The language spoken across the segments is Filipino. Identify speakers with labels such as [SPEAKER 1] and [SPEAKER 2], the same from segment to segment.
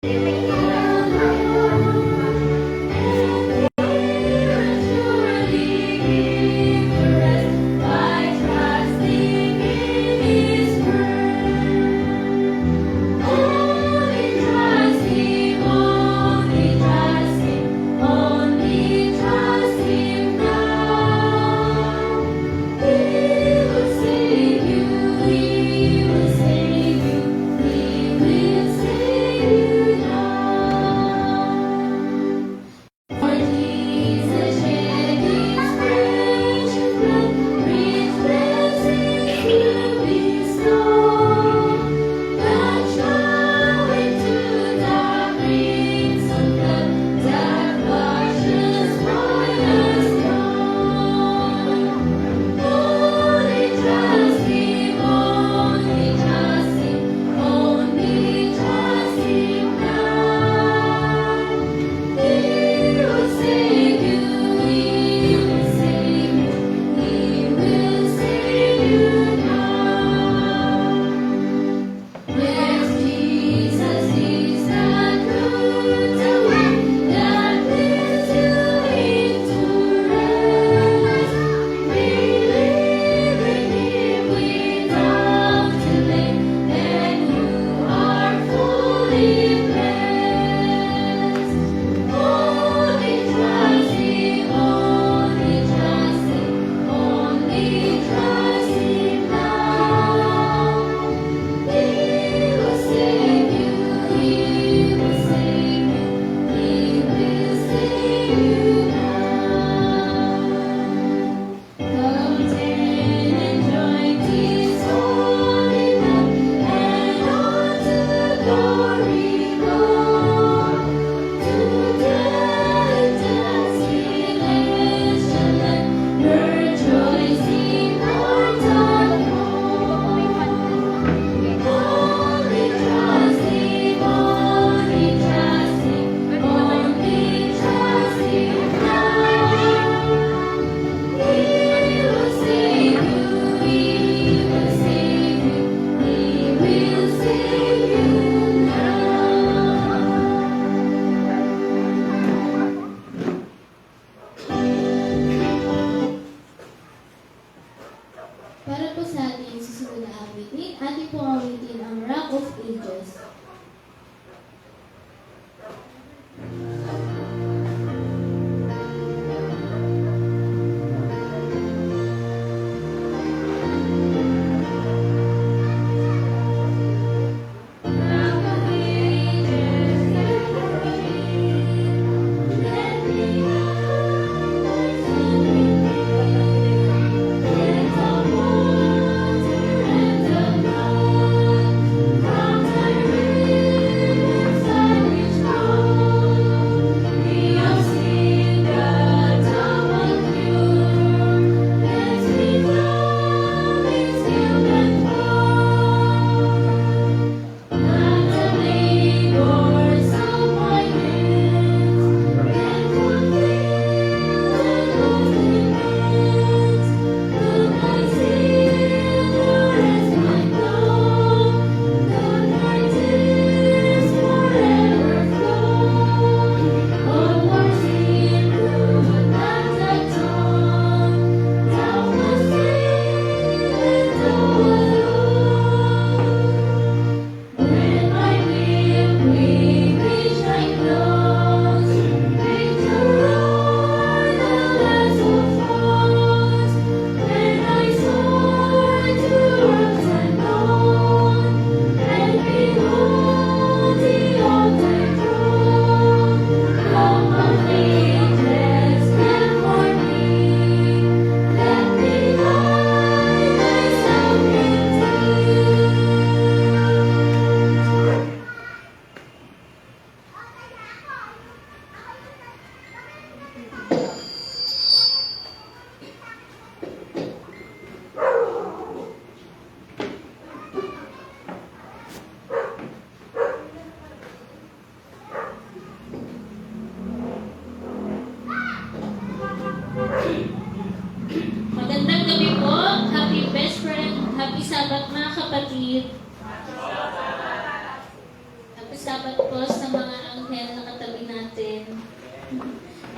[SPEAKER 1] He will save you now.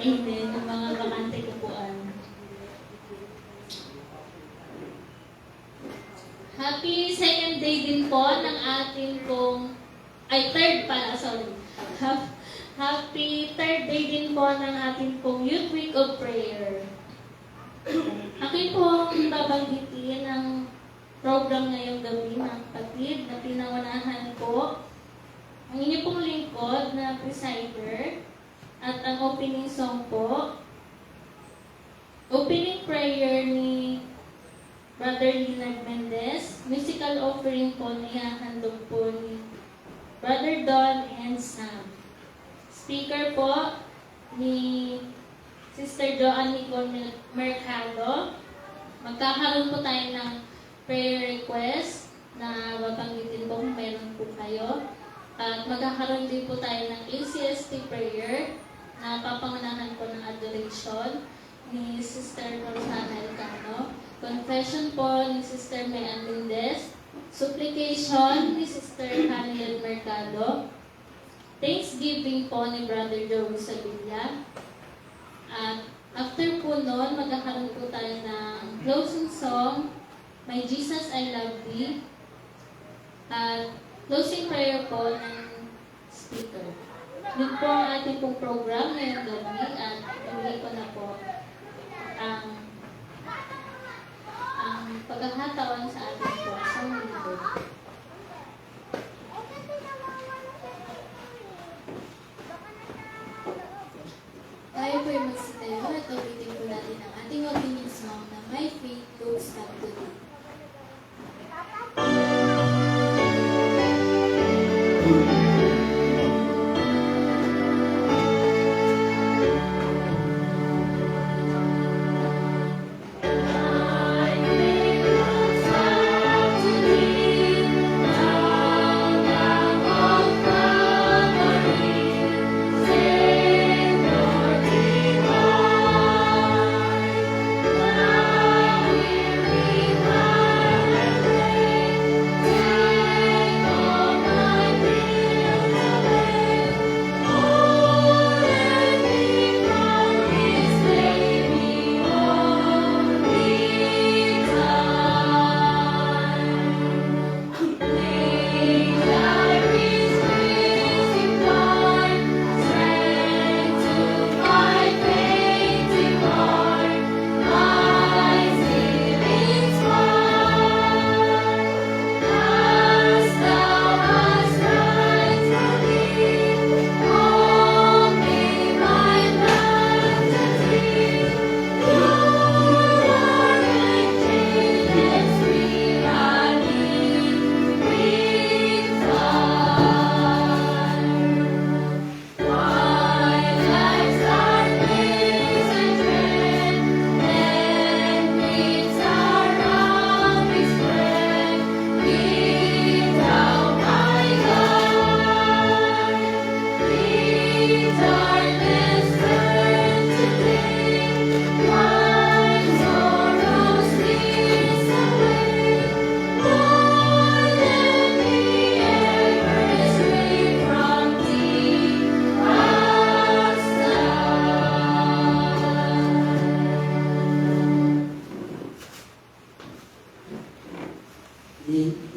[SPEAKER 1] Amen. Ang mga bakante upuan. Happy second day din po ng ating pong, third pala, sorry. Happy third day din po ng ating pong Youth Week of Prayer. Akin pong babanggitin ang program ngayong gabi ng kapatid na pinangunahan po ang inyo pong lingkod na presider at ang opening song po. Opening prayer ni Brother Leonard Mendez. Musical offering po na ihahandog po ni Brother Don and Sam. Speaker po ni Sister Joanne Nicole Mercado. Magkakaroon po tayo ng prayer request na babanggitin po kung meron po kayo. At magkakaroon din po tayo ng ACST prayer na papangunahan po ng adoration ni Sister Rosana Elcano. Confession po ni Sister Mayan Mendez. Supplication ni Sister Haniel Mercado. Thanksgiving po ni Brother Joey Sabilla. At after po noon, magkakaroon po tayo ng closing song, My Jesus, I Love Thee. At closing prayer po ng speaker. Yun po ang ating pong program ngayong gabi at ibigay ko na po ang pagkakataon sa ating po sa lingkod.
[SPEAKER 2] Tayo po yung magsitayo at ulitin po natin ang ating opening song na My Faith Goes Up to Thee.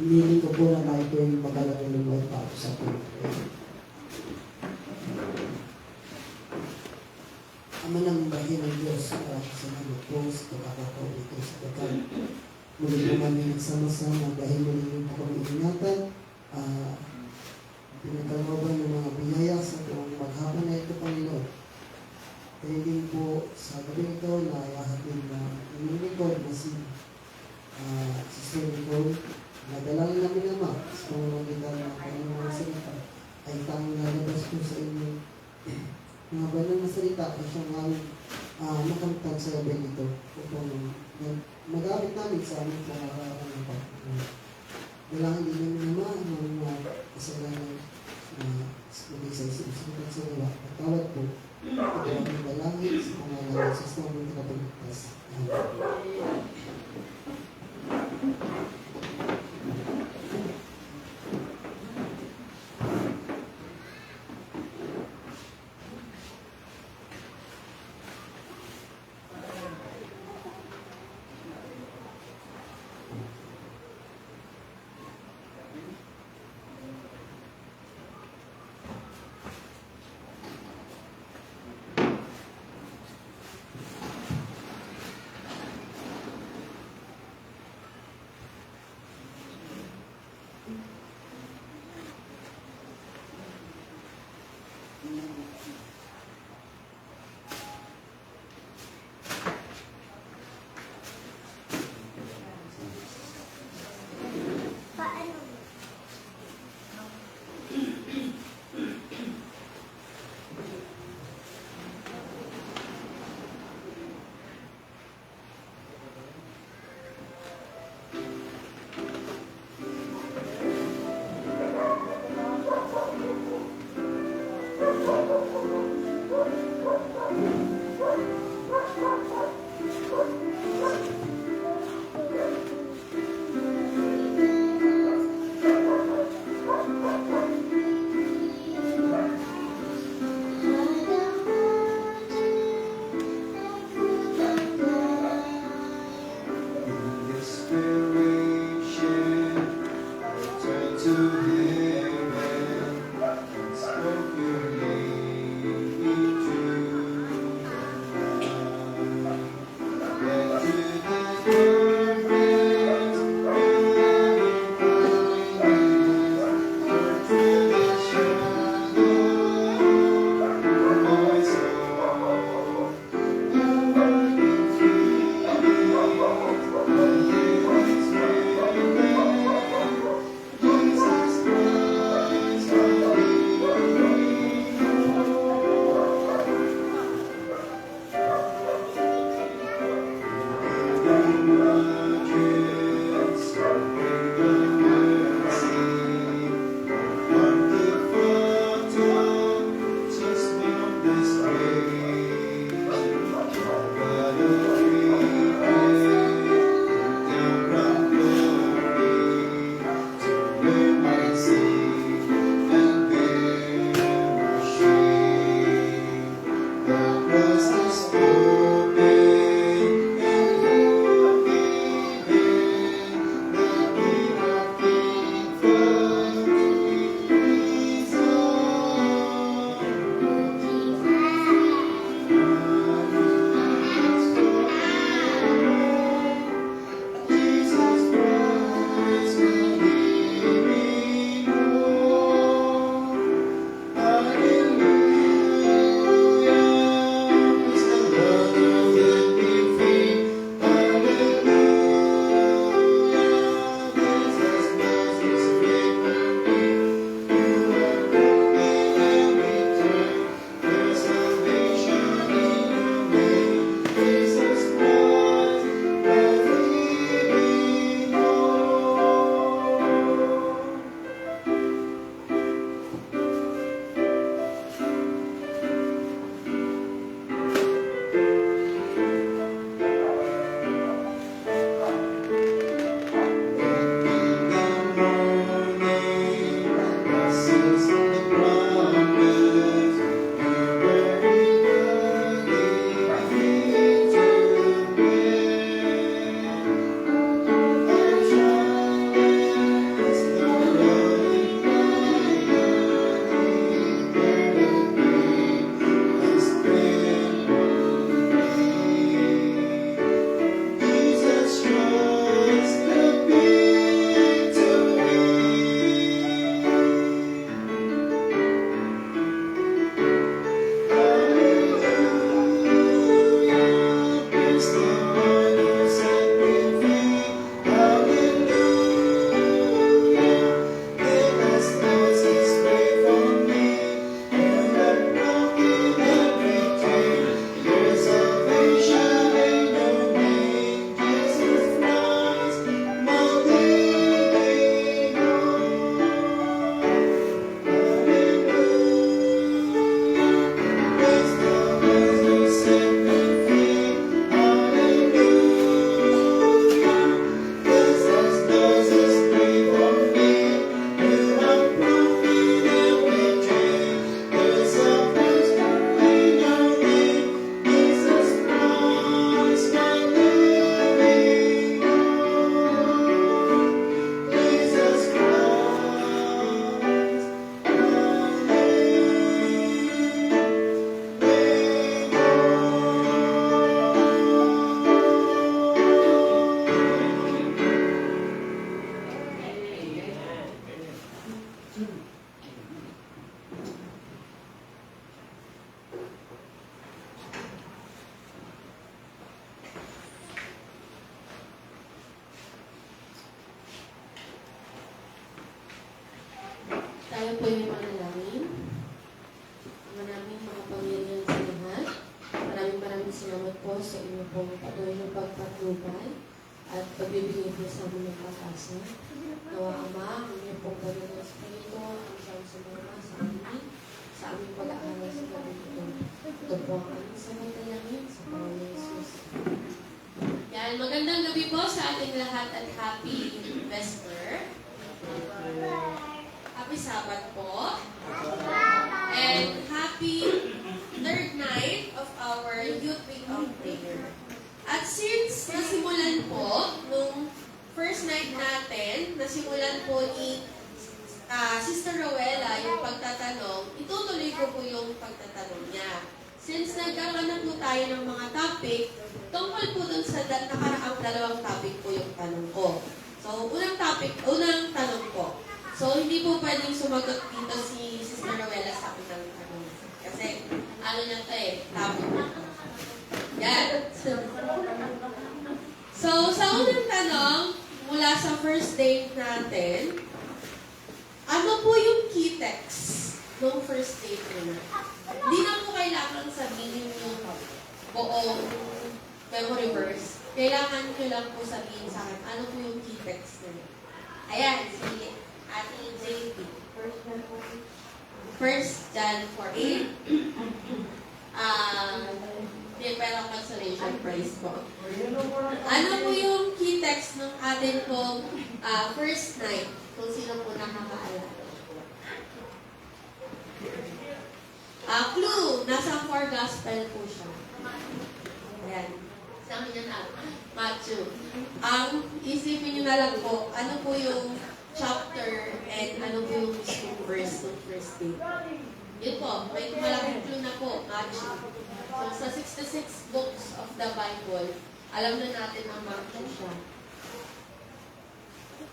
[SPEAKER 3] Hindi ko po na tayo po yung magkaroon ng mga tao sa po. Ama ng bahin ng Diyos, para sa mga po sa pagkakataon ito sa pagkat. Muli po kami nagsama-sama dahil muli po kami ingatan. Pinagkalooban ng mga biyaya sa kung maghapon na ito, Panginoon. Kaya din po sa gabi ito na iahatid na inilingkod na si Sister Nicole. Nadalangin namin naman sa pamamagitan ng Panginoon salita ay tanging nalabas po sa inyo mga banal na salita ay siyang makamtag sa gabi ito upang magamit namin sa aming pangarapan ng Panginoon. Dalangin din namin naman ang kasalanan maging sa isusunod sa gawa at tawad po ito ang dalangin sa pangalan sa Sistema ng Tagapagligtas. Amen.
[SPEAKER 4] Tayo po yung manalangin. Maraming mga pamilya sa lahat. Maraming salamat po sa inyong pong patuloy na pagpatnubay at pagbibigay po sa amin ng pag-asa. Nawa Ama, ang inyong pong Panginoon Espiritu, ang siyang sumama sa amin, sa aming pag-aaral sa gabi ito. Ito po ang aming sagot na namin sa Panginoon Jesus. Yan, magandang gabi po sa ating lahat at happy Vesper. Happy Sabbath po. And happy third night of our Youth Week of Prayer. At since nasimulan po, nung first night natin, nasimulan po ni Sister Rowella yung pagtatanong, itutuloy ko po yung pagtatanong niya. Since nagkaroon na po tayo ng mga topic, tungkol po dun sa nakaraang dalawang topic po yung tanong ko. So, unang tanong po. So, hindi po pwedeng sumagot dito si Sister Rowella sa akin ng tanong. Kasi, ano niya ito topic na ito. Yan. So, sa unang tanong, mula sa first date natin, ano po yung key text nung first date nila? Hindi na po kailangan sabihin yung buong memory verse. Kailangan nyo lang po sabihin sa akin, ano po yung key text nila. Ayan, si Ate JP. First John 4:8. Pero consolation prize po. Ano po yung key text ng atin pong first night? Kung sino po nakakaalala. Clue, nasa 4 gospel po siya. Ayan. Sabi niya na, Matthew. Isipin niyo na lang po, ano po yung chapter and ano po yung mismong verse ng first day. Yun po, may malaking clue na po, Matthew. So, sa 66 books of the Bible, alam na natin ang Matthew siya.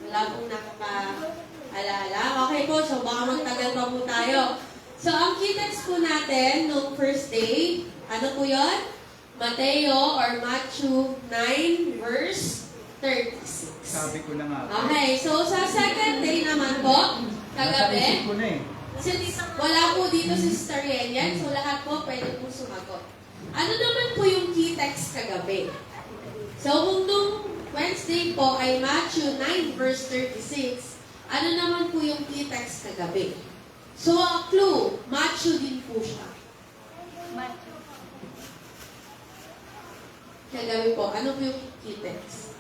[SPEAKER 4] Wala pong nakakaalala. Okay po, so baka magtagal pa po tayo. So, ang key text po natin nung first day, ano po yun? Mateo or Matthew 9 verse 36.
[SPEAKER 5] Sabi ko na nga.
[SPEAKER 4] Okay, so sa second day naman po, kagabi,
[SPEAKER 5] Nasa isip ko na
[SPEAKER 4] since wala po dito si Sister Yenyan, so lahat po pwede po sumagot. Ano naman po yung key text kagabi? So, kung nung Wednesday po ay Matthew 9 verse 36, ano naman po yung key text kagabi? So, ang clue, Matthew din po siya. Kagabi po, ano po yung key text?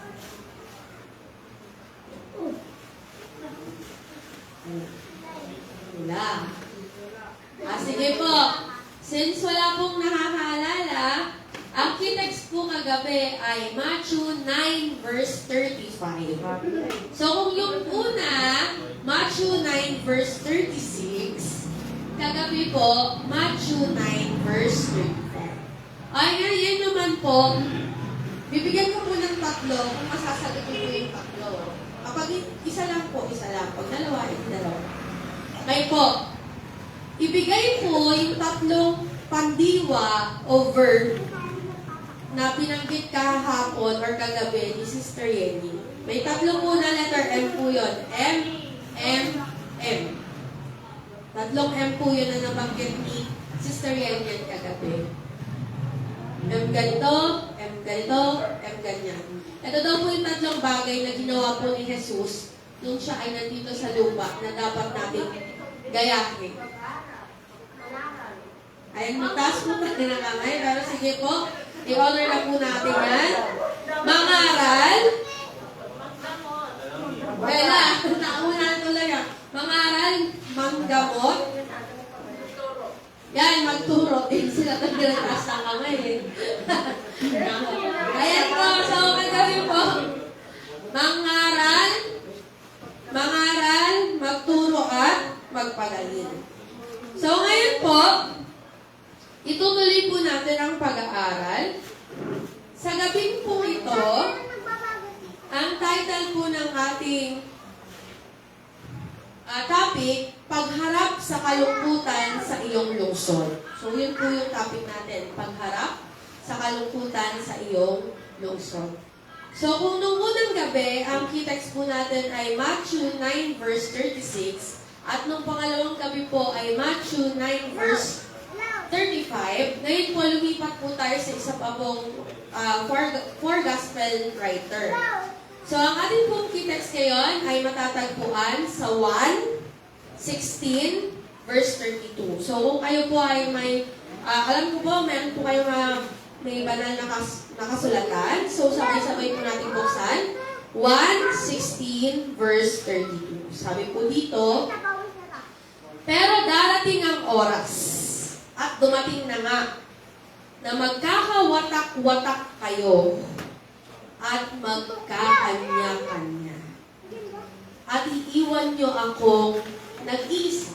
[SPEAKER 4] Wala. Sige po. Since wala pong nakakaalala, ang key text po kagabi ay Matthew 9 verse 35. So kung yung una, Matthew 9 verse 36, kagabi po, Matthew 9 verse 35. Ay ngayon naman po, bibigyan ko po ng tatlo kung masasagot ko po yung tatlo. Kapag isa lang po, isa lang. Pag dalawa, dalawa. Okay po. Ibigay po yung tatlong pandiwa over na binanggit kahapon or kagabi ni Sister Yenny. May tatlo po na letter M po yun. M, M, M. Tatlong M po yun na nabanggit ni Sister Yenny kagabi. M ganito, M ganito, M ganyan. Ito daw po yung tatlong bagay na ginawa po ni Jesus nung siya ay nandito sa lupa na dapat natin gayahin. Ayan, magtaas po natin ang kamay. Pero sige po, i-honor na po natin yan. Mangaral. Bella, nauna tuloy yan. Mangaral, manggamot. Yan, magturo. Hindi sila nagtaas ng kamay eh. Ayan po, so kagabi po. Mangaral, magturo at magpagaling. So ngayon po, itutuloy po natin ang pag-aaral. Sa gabing po ito, ang title po ng ating topic, Pagharap sa Kalungkutan sa Iyong Lungsod. So yun po yung topic natin, Pagharap sa Kalungkutan sa Iyong Lungsod. So kung nung unang gabi, ang key text po natin ay Matthew 9 verse 36, at nung pangalawang gabi po ay Matthew 9 verse 35. Ngayon po, lumipat po tayo sa isa pa pong four gospel writer. So, ang ating pong key text ngayon ay matatagpuan sa 1:16 verse 32. So, kung kayo po ay may Alam ko po, meron po kayo may banal na nakasulatan. So, sabay-sabay po natin buksan. 1:16 verse 32. Sabi po dito, pero darating ang oras at dumating na nga na magkakawatak-watak kayo at magkakanya-kanya. At iiwan nyo akong nag-iisa.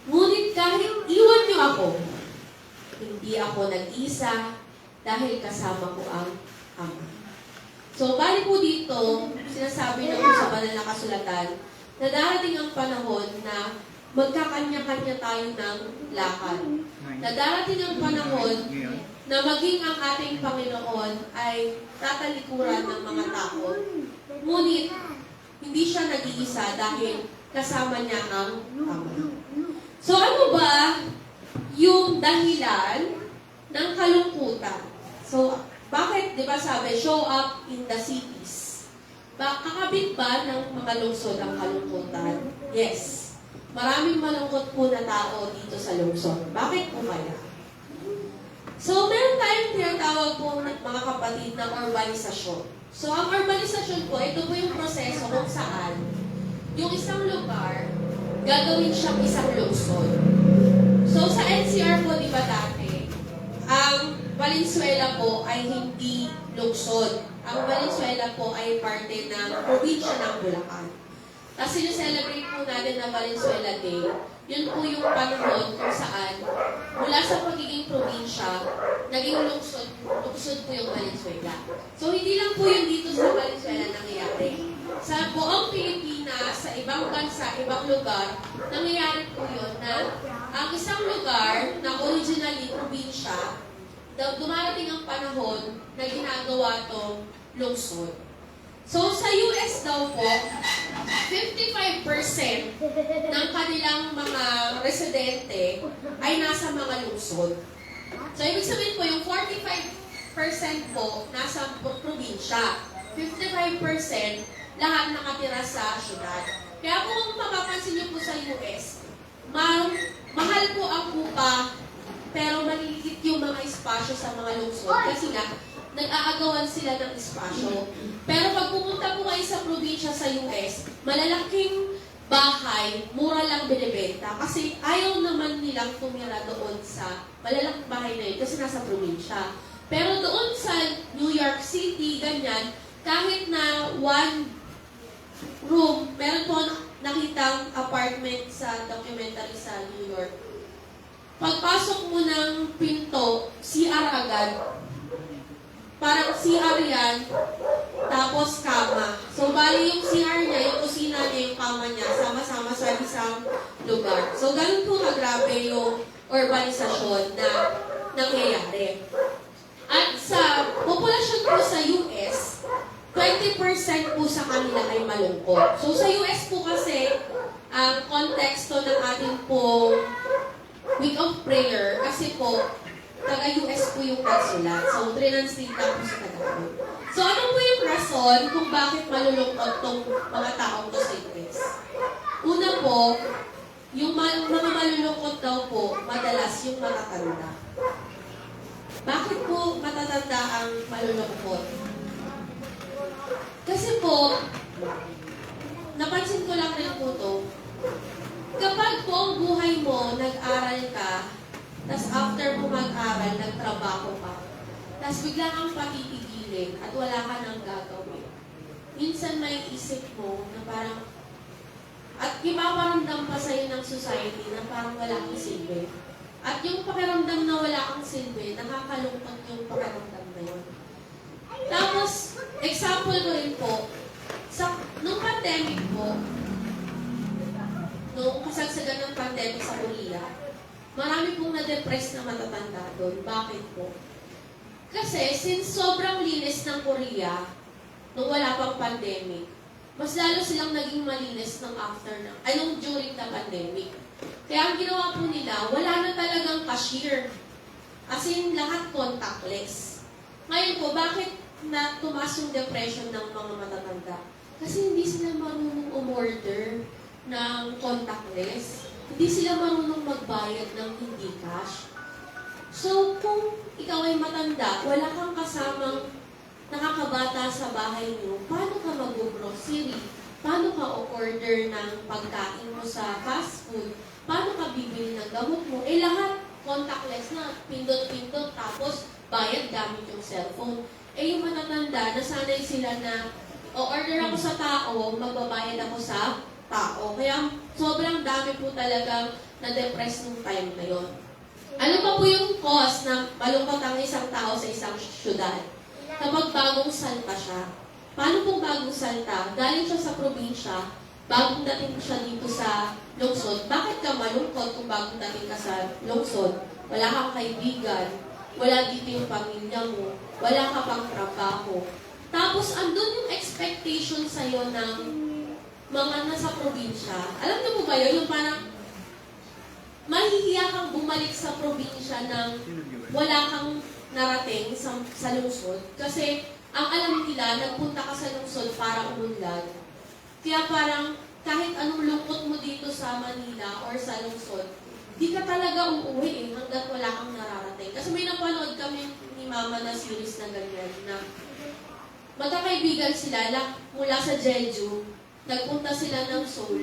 [SPEAKER 4] Ngunit kahit iwan nyo ako, hindi ako nag-iisa dahil kasama ko ang Ama. So, bali po dito, sinasabi na po sa banal na kasulatan na darating ang panahon na magkakanya-kanya tayo ng lakad. Na darating ang panahon na maging ang ating Panginoon ay tatalikuran ng mga tao. Ngunit, hindi siya nag-iisa dahil kasama niya ang Ama. So ano ba yung dahilan ng kalungkutan? So, bakit, di ba sabi, show up in the cities? Kakabit ba ng mga lungsod ang kalungkutan? Yes. Maraming malungkot po na tao dito sa lungsod. Bakit po kaya? So, meron tayong tinatawag po mga kapatid ng urbanisasyon. So, ang urbanisasyon po, ito po yung proseso kung saan yung isang lugar, gagawin siyang isang lungsod. So, sa NCR po, di ba dati, ang Valenzuela po ay hindi lungsod. Ang Valenzuela po ay parte ng probinsya ng Bulacan. Tapos celebrate po natin na Valenzuela Day. Yun po yung panahon kung saan mula sa pagiging probinsya, naging lungsod po yung Valenzuela. So, hindi lang po yun dito sa Valenzuela nangyayari. Sa buong Pilipinas, sa ibang bansa, ibang lugar, nangyayari po yun na ang isang lugar na originally probinsya, dumarating ang panahon na ginagawa itong lungsod. So, sa US daw po, 55% ng kanilang mga residente ay nasa mga lungsod. So, ibig sabihin po, yung 45% po nasa probinsya. 55% lahat nakatira sa syudad. Kaya kung mapapansin niyo po sa US, mahal po ang upa, pero malilit yung mga espasyo sa mga lungsod. Kasi nga, nag-aagawan sila ng espasyo. Pero pag pumunta po kayo sa probinsya sa US, malalaking bahay, mura lang binibenta. Kasi ayaw naman nilang tumira doon sa malalaking bahay na yun kasi nasa probinsya. Pero doon sa New York City, ganyan, kahit na one room, meron po nakitang apartment sa documentary sa New York. Pagpasok mo ng pinto, CR agad. Parang CR yan, tapos kama. So, bali yung CR niya, yung kusina niya, yung kama niya, sama-sama sa isang lugar. So, ganun po kagrabe yung urbanisasyon na nangyayari. At sa populasyon po sa US, 20% po sa kanila ay malungkot. So, sa US po kasi, ang konteksto ng ating po week of prayer, kasi po, taga-US po yung nagsulat. So, translate lang po sa Tagalog. So, ano po yung rason kung bakit malulungkot tong mga taong to sa US? Una po, yung mga malulungkot daw po, madalas yung matatanda. Bakit po matatanda ang malulungkot? Kasi po, napansin ko lang rin po to, kapag po ang buhay mo, nag-aral ka, tapos after mo mag-aral, nagtrabaho ka, tapos bigla kang patitigilin at wala ka nang gagawin. Minsan may isip mo na parang, at ipaparamdam pa sa'yo ng society na parang wala kang silbi. At yung pakiramdam na wala kang silbi, nakakalungkot yung pakiramdam na yun. Tapos, example ko rin po, nung pandemic po, nung kasagsagan ng pandemic sa Korea, marami pong na-depress na matatanda doon. Bakit po? Kasi, since sobrang linis ng Korea, nung wala pang pandemic, mas lalo silang naging malinis nung during the pandemic. Kaya ang ginawa po nila, wala na talagang cashier. As in, lahat contactless. Ngayon po, bakit na tumaas yung depression ng mga matatanda? Kasi hindi sila marunong umorder ng contactless. hindi sila marunong magbayad ng hindi cash. So, kung ikaw ay matanda, wala kang kasamang nakakabata sa bahay niyo, paano ka mag-grocery? Paano ka o-order ng pagkain mo sa fast food? Paano ka bibili ng gamot mo? Eh lahat contactless na, pindot-pindot, tapos bayad gamit yung cellphone. Eh yung matatanda, nasanay sila na o-order ako sa tao, magbabayad ako sa tao. Kaya sobrang dami po talagang na-depress nung time na yon. Ano pa po yung cause na malungkot ang isang tao sa isang syudad? Kapag bagong salta siya. Paano pong bagong salta? Galing siya sa probinsya, bagong dating siya dito sa lungsod. Bakit ka malungkot kung bagong dating ka sa lungsod? Wala kang kaibigan, wala dito yung pamilya mo, wala ka pang trabaho. Tapos andun yung expectation sa'yo ng mga nasa probinsya. Alam niyo po ba yun? Yung parang mahihiya kang bumalik sa probinsya ng wala kang narating sa lungsod. Kasi ang alam nila, nagpunta ka sa lungsod para umunlad. Kaya parang kahit anong lungkot mo dito sa Manila or sa lungsod, di ka talaga uuwi hanggat wala kang nararating. Kasi may napanood kami ni Mama na series na ganyan na magkakaibigan sila mula sa Jeju, nagpunta sila ng Seoul.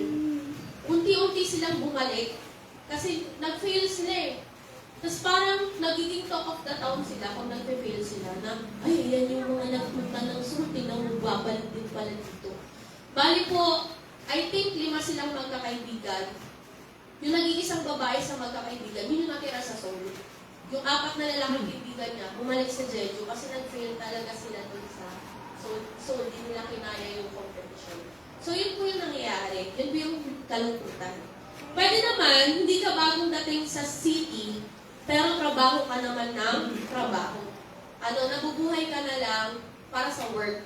[SPEAKER 4] Unti-unti silang bumalik kasi nag-fail sila eh. Tapos parang nagiging talk of the town sila kung nag-fail sila na, ay, yan yung mga nagpunta ng Seoul, tingnan mo, babalik din pala dito. Bali po, I think 5 silang magkakaibigan. Yung naging isang babae sa magkakaibigan, yun yung natira sa Seoul. Yung 4 na lalaking kaibigan niya, bumalik sa Jeju kasi nag-fail talaga sila dun sa Seoul, di nila kinaya yung competition. So yun po yung nangyayari. Yun po yung kalungkutan. Pwede naman, hindi ka bagong dating sa city, pero trabaho ka naman ng trabaho. Nabubuhay ka na lang para sa work.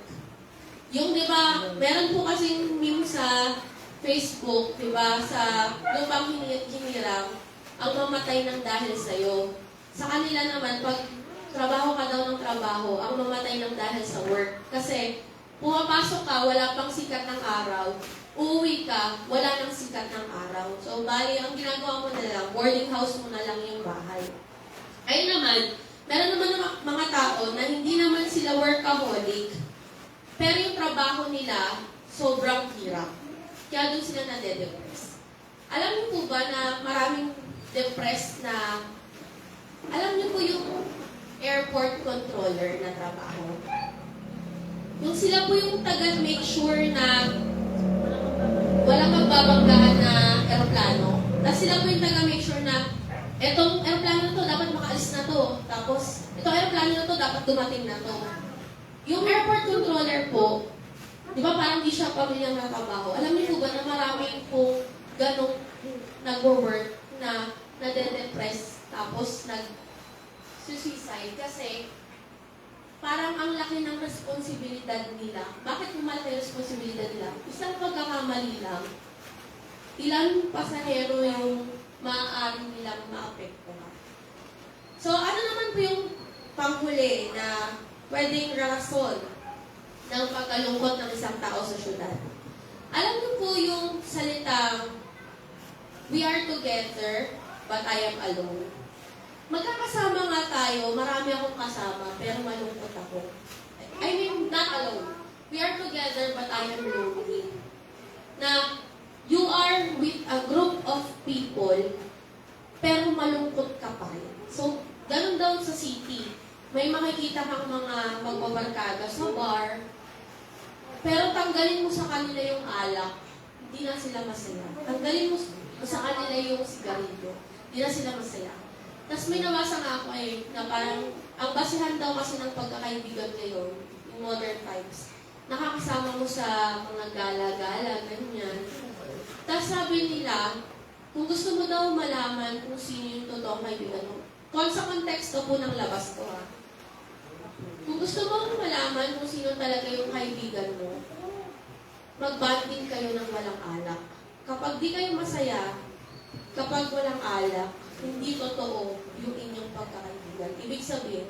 [SPEAKER 4] Yung, di ba, meron po kasing meme sa Facebook, di ba, sa lupang hinirang, ang mamatay ng dahil sa'yo. Sa kanila naman, pag trabaho ka daw ng trabaho, ang mamatay ng dahil sa work. Kasi, pumapasok ka, wala pang sikat ng araw, uuwi ka, wala nang sikat ng araw. So, bali, ang ginagawa mo na lang, boarding house mo na lang yung bahay. Ayun naman, meron naman mga tao na hindi naman sila workaholic, pero yung trabaho nila, sobrang hirap. Kaya doon sila nade-depress. Alam niyo po ba na maraming depressed na, alam niyo po yung airport controller na trabaho? Yung sila po yung taga-make sure na walang magbabanggaan na aeroplano. Tapos sila po yung taga-make sure na etong aeroplano na to, dapat makaalis na to. Tapos, itong aeroplano na to, dapat dumating na to. Yung airport controller po, di ba parang di siya pamilyang nakabaho? Alam niyo po ba na maraming po ganong nag-work na nade-depress tapos nag-suicide kasi parang ang laki ng responsibilidad nila. Bakit kung malaki yung responsibilidad nila? Isang pagkakamali lang, ilang pasahero yung maaari nilang maapektuhan. So, ano naman po yung panghuli na pwedeng rason ng pagkalungkot ng isang tao sa syudad? Alam niyo po yung salitang, we are together, but I am alone. Magkakasama nga tayo, marami akong kasama, pero malungkot ako. I mean, not alone. We are together, but I am lonely. Na, you are with a group of people, pero malungkot ka pa rin. So, ganun daw sa city. May makikita kang mga magbabarkada sa bar, pero tanggalin mo sa kanila yung alak, hindi na sila masaya. Tanggalin mo sa kanila yung sigarilyo, hindi na sila masaya. Tapos may nabasa nga ako na parang, ang basihan daw kasi ng pagkakaibigan ngayon, yung modern times, nakakasama mo sa mga gala-gala, ganyan. Tapos sabi nila, kung gusto mo daw malaman kung sino yung totoong kaibigan mo, sa konteksto po ng labas ko ha. Kung gusto mo malaman kung sino talaga yung kaibigan mo, mag-bonding kayo ng walang alak. Kapag di kayo masaya, kapag walang alak, hindi totoo yung inyong pagkakaibigan. Ibig sabihin,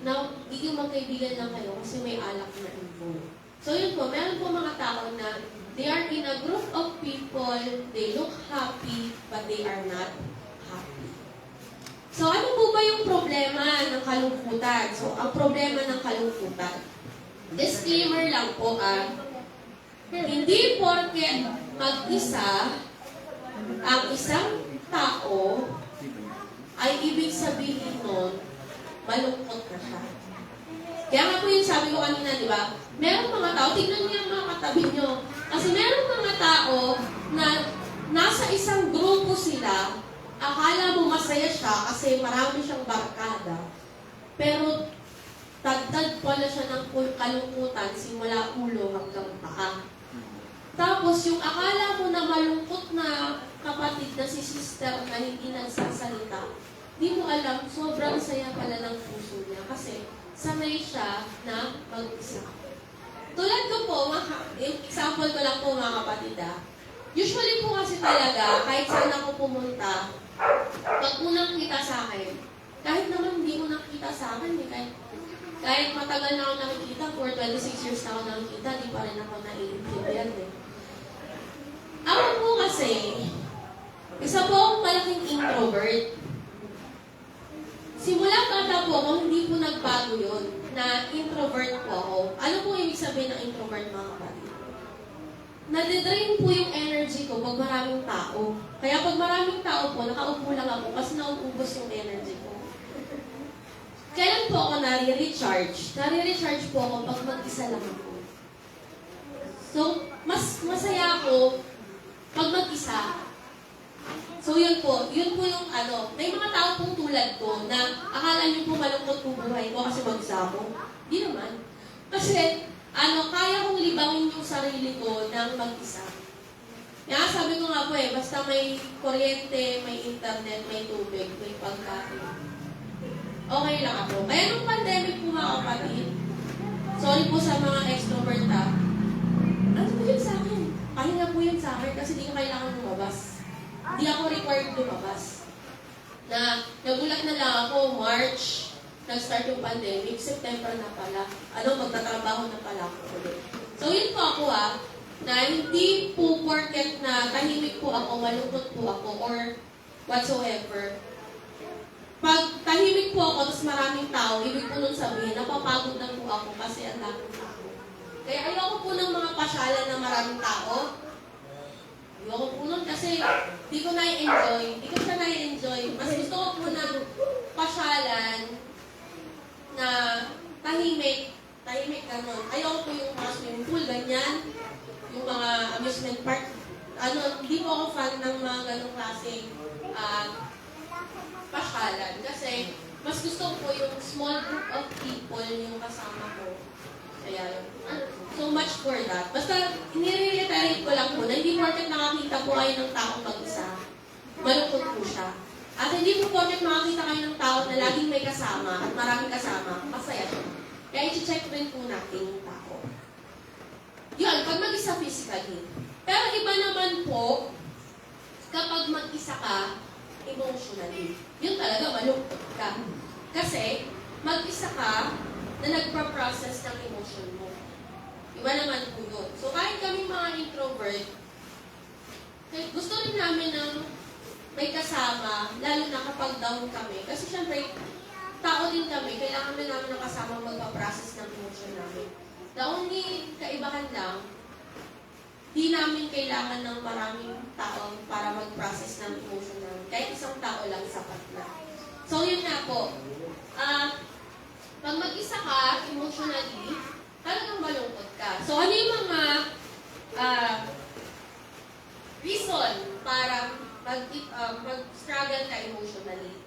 [SPEAKER 4] na magkaibigan lang kayo kasi may alak na involved. So yun po, meron po mga tao na they are in a group of people, they look happy, but they are not happy. So ano po ba yung problema ng kalungkutan? So ang problema ng kalungkutan, disclaimer lang po hindi porket mag-isa ang isang tao ay ibig sabihin nun, malungkot na siya. Kaya nga po yung sabi ko kanina, di ba? Merong mga tao, tingnan niyo yung mga katabi niyo. Kasi merong mga tao na nasa isang grupo sila, akala mo masaya siya kasi marami siyang barkada. Pero tagtad pala siya ng kalungkutan simula ulo hanggang paa. Tapos yung akala mo na malungkot na kapatid na si sister na hindi nagsasalita, di mo alam, sobrang saya pala ng puso niya kasi sanay siya na mag-isa. Tulad ko po, example ko lang po mga kapatid usually po kasi talaga, kahit saan ako pumunta, pag unang kita sa akin, kahit naman hindi mo nakita sa akin, kahit matagal na ako nakikita, for 26 years na ako nakikita, di pa rin ako naiintindihan Ako po kasi, isa po akong malaking introvert. Simula bata po ako, hindi po nagbago yun, na introvert po ako. Ano po ibig sabihin ng introvert mga kapatid? Nadidrain po yung energy ko pag maraming tao. Kaya pag maraming tao po, nakaupo lang ako kasi nauubos yung energy ko. Kailan po ako nare-recharge? Nare-recharge po ako pag mag-isa lang ako. So, mas masaya ako pag mag-isa. So yun po yung may mga tao pong tulad ko na akala niyo po malungkot po buhay ko kasi mag-isa ako. Di naman. Kasi, kaya kong libangin yung sarili ko ng mag-isa. Kaya sabi ko nga po basta may kuryente, may internet, may tubig, may pagkain. Okay lang ako. Kaya nung pandemic po mga kapatid, sorry po sa mga extrovert ano po yun sa akin? Pahinga po yun sa akin kasi di ko kailangan lumabas. Di ako required lumabas. Nagulat na lang ako, March, nag-start yung pandemic, September na pala. Magtatrabaho na pala ako ulit. So yun po ako na hindi po porket na tahimik po ako, malungkot po ako, or whatsoever. Pag tahimik po ako, tapos maraming tao, ibig po nun sabihin, napapagod na po ako kasi ang daming tao. Kaya ayoko po ng mga pasyalan na maraming tao. Ayoko po nun kasi di ko na-enjoy. Di ko siya na-enjoy. Mas gusto ko po ng pasyalan na tahimik. Tahimik gano'n. Ayoko po yung mga swimming pool, ganyan. Yung mga amusement park. Hindi po ako fan ng mga ganong klaseng pasyalan. Kasi mas gusto ko yung small group of people yung kasama ko. Kaya so much for that. Basta, nire-reiterate ko lang po na hindi porket nakakita po kayo ng taong mag-isa, malungkot po siya. At hindi po porket makakita kayo ng tao na laging may kasama at maraming kasama, masaya siya. Kaya i-check rin po natin yung tao. Yun, pag mag-isa physically. Pero iba naman po, kapag mag-isa ka, emotionally. Yun talaga, malungkot ka. Kasi, mag-isa ka na nagpa-process ng emotion mo. Iba naman po yun. So, kahit kami mga introvert, gusto rin namin ng may kasama, lalo na kapag down kami. Kasi syempre, tao din kami, kailangan din namin ng kasama magpa-process ng emotion namin. The only kaibahan lang, di namin kailangan ng maraming tao para mag-process ng emotion namin. Kahit isang tao lang sapat na. So, yun nga po. Pag mag-isa ka, emotionally, talagang malungkot ka. So, ano yung mga reason para mag-struggle ka emotionally?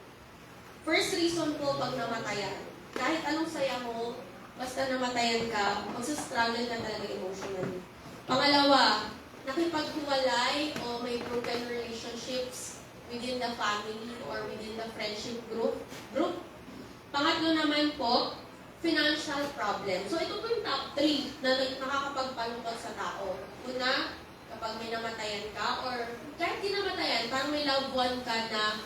[SPEAKER 4] First reason po, pag namatayan. Kahit anong saya mo, basta namatayan ka, magsastruggle ka talaga emotionally. Pangalawa, nakipaghiwalay o may broken relationships within the family or within the friendship group. Pangatlo naman po, financial problem. So, ito po yung top 3 na nakakapagpalungkot sa tao. Una, kapag may namatayan ka or kahit di namatayan, parang may loved one ka na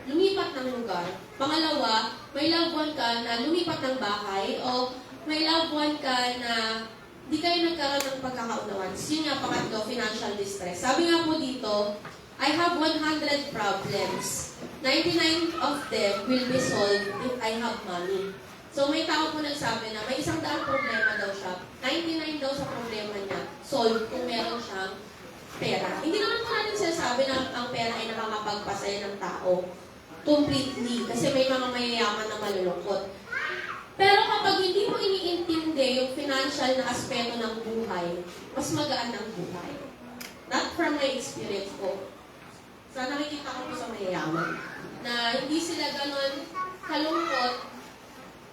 [SPEAKER 4] lumipat ng lugar. Pangalawa, may loved one ka na lumipat ng bahay o may loved one ka na di kayo nagkaroon ng pagkakaunawaan. Yun nga, pangatlo, financial distress. Sabi nga po dito, I have 100 problems. 99 of them will be solved if I have money. So may tao po nagsabi na may 100 problema daw siya. 99 daw sa problema niya, solved kung meron siyang pera. Hindi naman po natin sinasabi na ang pera ay nakakapagpasaya ng tao completely kasi may mga mayayaman na malulungkot. Pero kapag hindi mo iniintindi yung financial na aspeto ng buhay, mas magaan ang buhay. Not from my experience po. So nakikita ko po sa mayayaman na hindi sila ganon kalungkot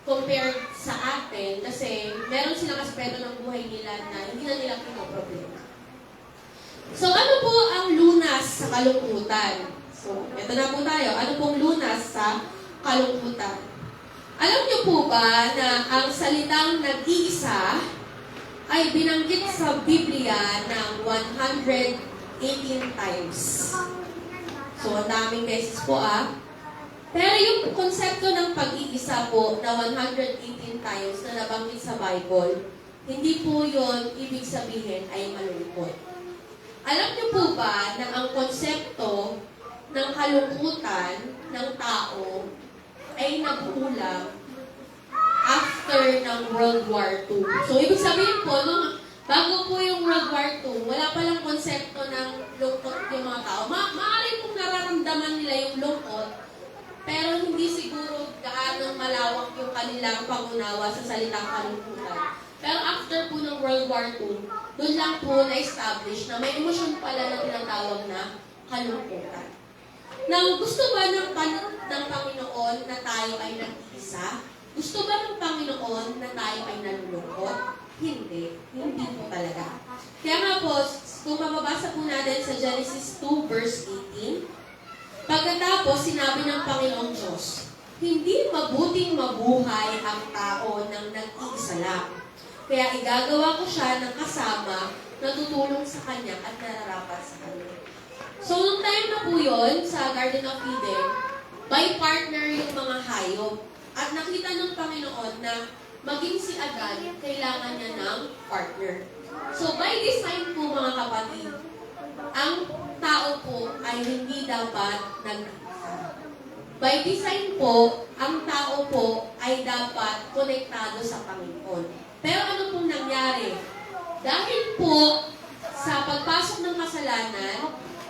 [SPEAKER 4] compared sa atin kasi meron silang aspeto ng buhay nila na hindi na nila pinoproblema. So, ano po ang lunas sa kalungkutan? So, ito na po tayo. Ano pong lunas sa kalungkutan? Alam niyo po ba na ang salitang nag-iisa ay binanggit sa Biblia ng 118 times? So, ang daming beses po Pero yung konsepto ng pag-iisa po na 118 times na nabanggit sa Bible, hindi po yon ibig sabihin ay malungkot. Alam niyo po ba na ang konsepto ng kalungkutan ng tao ay nagkulang after ng World War II? So, ibig sabihin po, bago po yung World War II, wala palang konsepto ng lungkot yung mga tao. Maaari pong nararamdaman nila yung lungkot, pero hindi siguro gaano malawak yung kanilang pangunawa sa salitang kalungkutan. Pero after po ng World War II, doon lang po na-establish na may emosyon pala na tinatawag na kalungkutan. Now, gusto ba ng Panginoon na tayo ay nag-iisa? Gusto ba ng Panginoon na tayo ay nalulungkot? Hindi. Hindi po talaga. Kaya nga po, kung mababasa po natin sa Genesis 2 verse 18, pagkatapos sinabi ng Panginoong Diyos, hindi mabuting mabuhay ang tao ng nag-iisa lang. Kaya igagawa ko siya ng kasama na tutulong sa kanya at nararapat sa kanya. So, nung time na po yun, sa Garden of Eden, by partner yung mga hayop. At nakita ng Panginoon na maging si Adan, kailangan niya ng partner. So, by design po mga kapatid, ang tao po ay hindi dapat nag-isa. By design po, ang tao po ay dapat konektado sa Panginoon. Pero ano pong nangyari? Dahil po sa pagpasok ng kasalanan,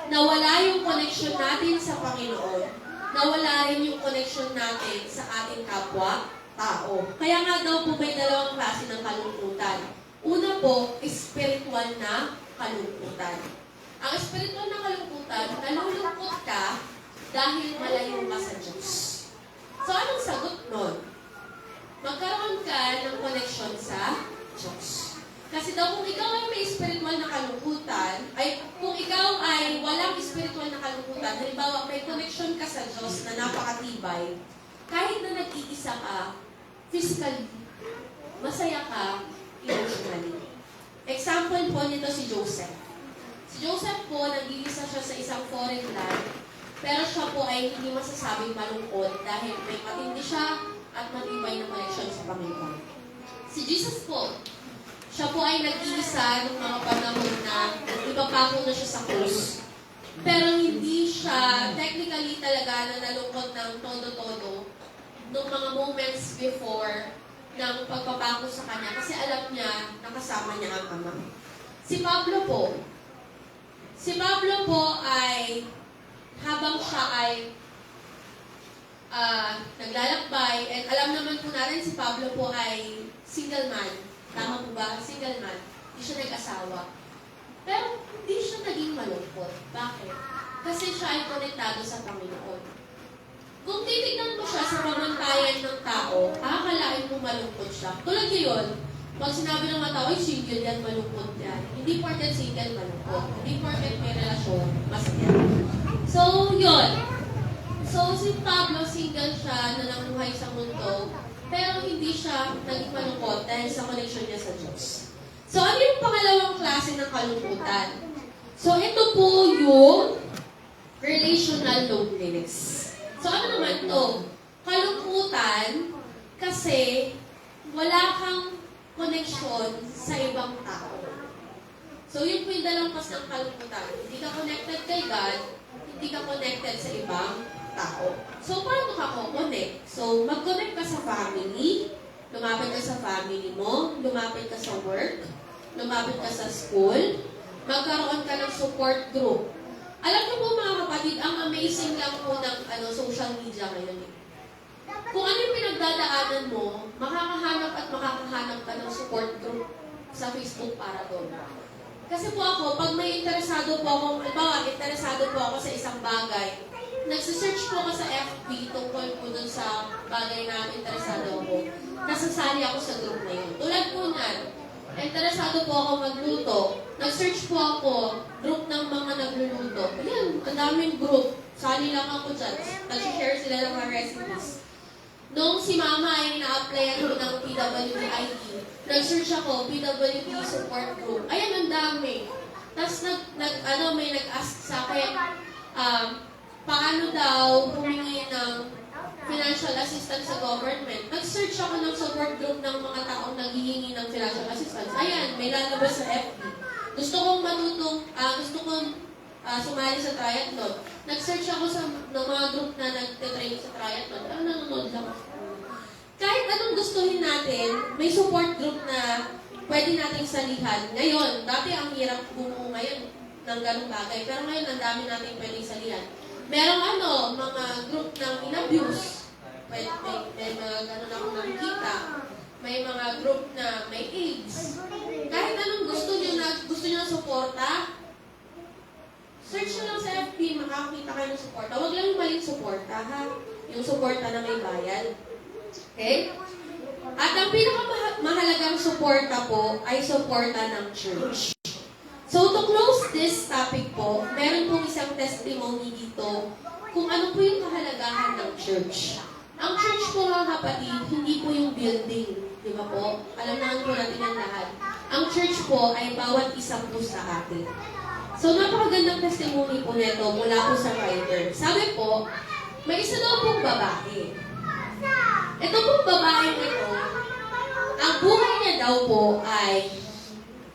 [SPEAKER 4] nawala yung connection natin sa Panginoon, nawala rin yung connection natin sa ating kapwa-tao. Kaya nga daw po may dalawang klase ng kalungkutan. Una po, spiritual na kalungkutan. Ang spiritual na kalungkutan, nalulungkot ka dahil malayo ka sa Diyos. So anong sagot nun? Magkaroon ka ng connection sa Diyos. Kasi daw kung ikaw ay may spiritual na kalungkutan, ay kung ikaw ay walang spiritual na kalungkutan, halimbawa may connection ka sa Diyos na napakatibay, kahit na nag-iisa ka, physically, masaya ka, emotionally. Example po nito si Joseph. Si Joseph po, nag-iisa siya sa isang foreign land, pero siya po ay hindi masasabing malungkot dahil may matindi siya at matibay na connection sa Panginoon. Si Jesus po, siya po ay nag-iisa ng mga panahon na ipapako na siya sa krus. Pero hindi siya technically talaga na nalungkot ng todo-todo nung mga moments before ng pagpapako sa kanya kasi alam niya na kasama niya ang Ama. Si Pablo po ay habang siya ay naglalakbay, and alam naman po natin si Pablo po ay single man. Tama po ba? Single man. Hindi siya nag-asawa. Pero hindi siya naging malungkot. Bakit? Kasi siya ay konektado sa Panginoon. Kung titignan mo siya sa pamantayan ng tao, akalain mo malungkot siya. Tulad ngayon, pag sinabi ng mga tao, ay single yan, malungkot yan. Hindi porket single, malungkot. Hindi porket may relasyon, masaya. So, yun. So, si Pablo, single siya na namuhay sa mundo, pero hindi siya naging malungkot dahil sa connection niya sa Diyos. So, ano yung pangalawang klase ng kalungkutan? So, ito po yung relational loneliness. So, ano naman to? Kalungkutan kasi wala kang connection sa ibang tao. So, yun po yung dalampas ng kalungkutan. Hindi ka connected kay God, hindi ka connected sa ibang tao. So, paano ka connect? So, mag-connect ka sa family, lumapit ka sa family mo, lumapit ka sa work, lumapit ka sa school, magkaroon ka ng support group. Alam niyo po mga kapatid, ang amazing lang po ng social media ngayon. Kung ano yung pinagdadaanan mo, makakahanap ka ng support group sa Facebook para doon. Kasi po ako, pag may interesado po ako, interesado po ako sa isang bagay, nagsisearch po ako sa FB tungkol po dun sa bagay na interesado ako. Nasasali ako sa group na yun. Tulad po niyan, interesado po ako magluto. Nag-search po ako, group ng mga nagluluto. Ayan, ang daming group. Sali lang ako dyan. Nag-share sila ng mga recipes. Nung si Mama ay na-applyan ko ng PWD, nag-search ako, PWD support group. Ayan, ang dami. Tapos may nag-ask sa akin, paano daw humingi ng financial assistance sa government. Nag-search ako ng support group ng mga taong naghihingi ng financial assistance. Ayan, may lalabas sa FB. Gusto kong sumali sa triathlon. Nag-search ako ng mga group na nagtitrain sa triathlon. Nanonood lang ako. Kahit anong gustuhin natin, may support group na pwede nating salihan. Ngayon, dati ang hirap bumuo ngayon ng ganung bagay. Pero ngayon, ang dami nating pwedeng salihan. Merong mga group ng in-abuse. May mga ganun ako nakikita. May mga group na may AIDS. Kahit anong gusto nyo na suporta, search nyo lang sa FB, makakita kayo ng suporta. Huwag lang yung maling suporta, ha? Yung suporta na may bayad. Okay? At ang pinakamahalagang suporta po ay suporta ng church. So, to close this topic po, meron pong isang testimony dito kung ano po yung kahalagahan ng church. Ang church po mga kapatid, hindi po yung building. Di ba po? Alam naman po natin ang lahat. Ang church po ay bawat isa po sa atin. So, napakagandang testimony po nito mula po sa writer. Sabi po, may isa daw pong babae. Ito pong babae ito, ang buhay niya daw po ay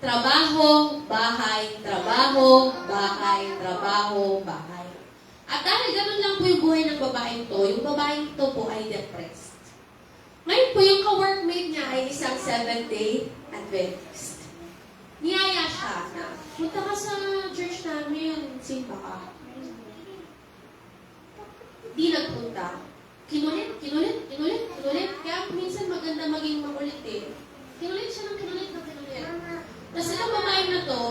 [SPEAKER 4] trabaho, bahay, trabaho, bahay, trabaho, bahay. At dahil ganun lang po yung buhay ng babaeng to, yung babaeng to po ay depressed. Ngayon po, yung ka-workmate niya ay isang Seventh-day Adventist. Niyaya siya na, punta ka sa church namin, simba ka. Di nagpunta. Kinulit. Kaya minsan maganda maging makulit eh. Kinulit siya ng kinulit. Tapos itong babae na to,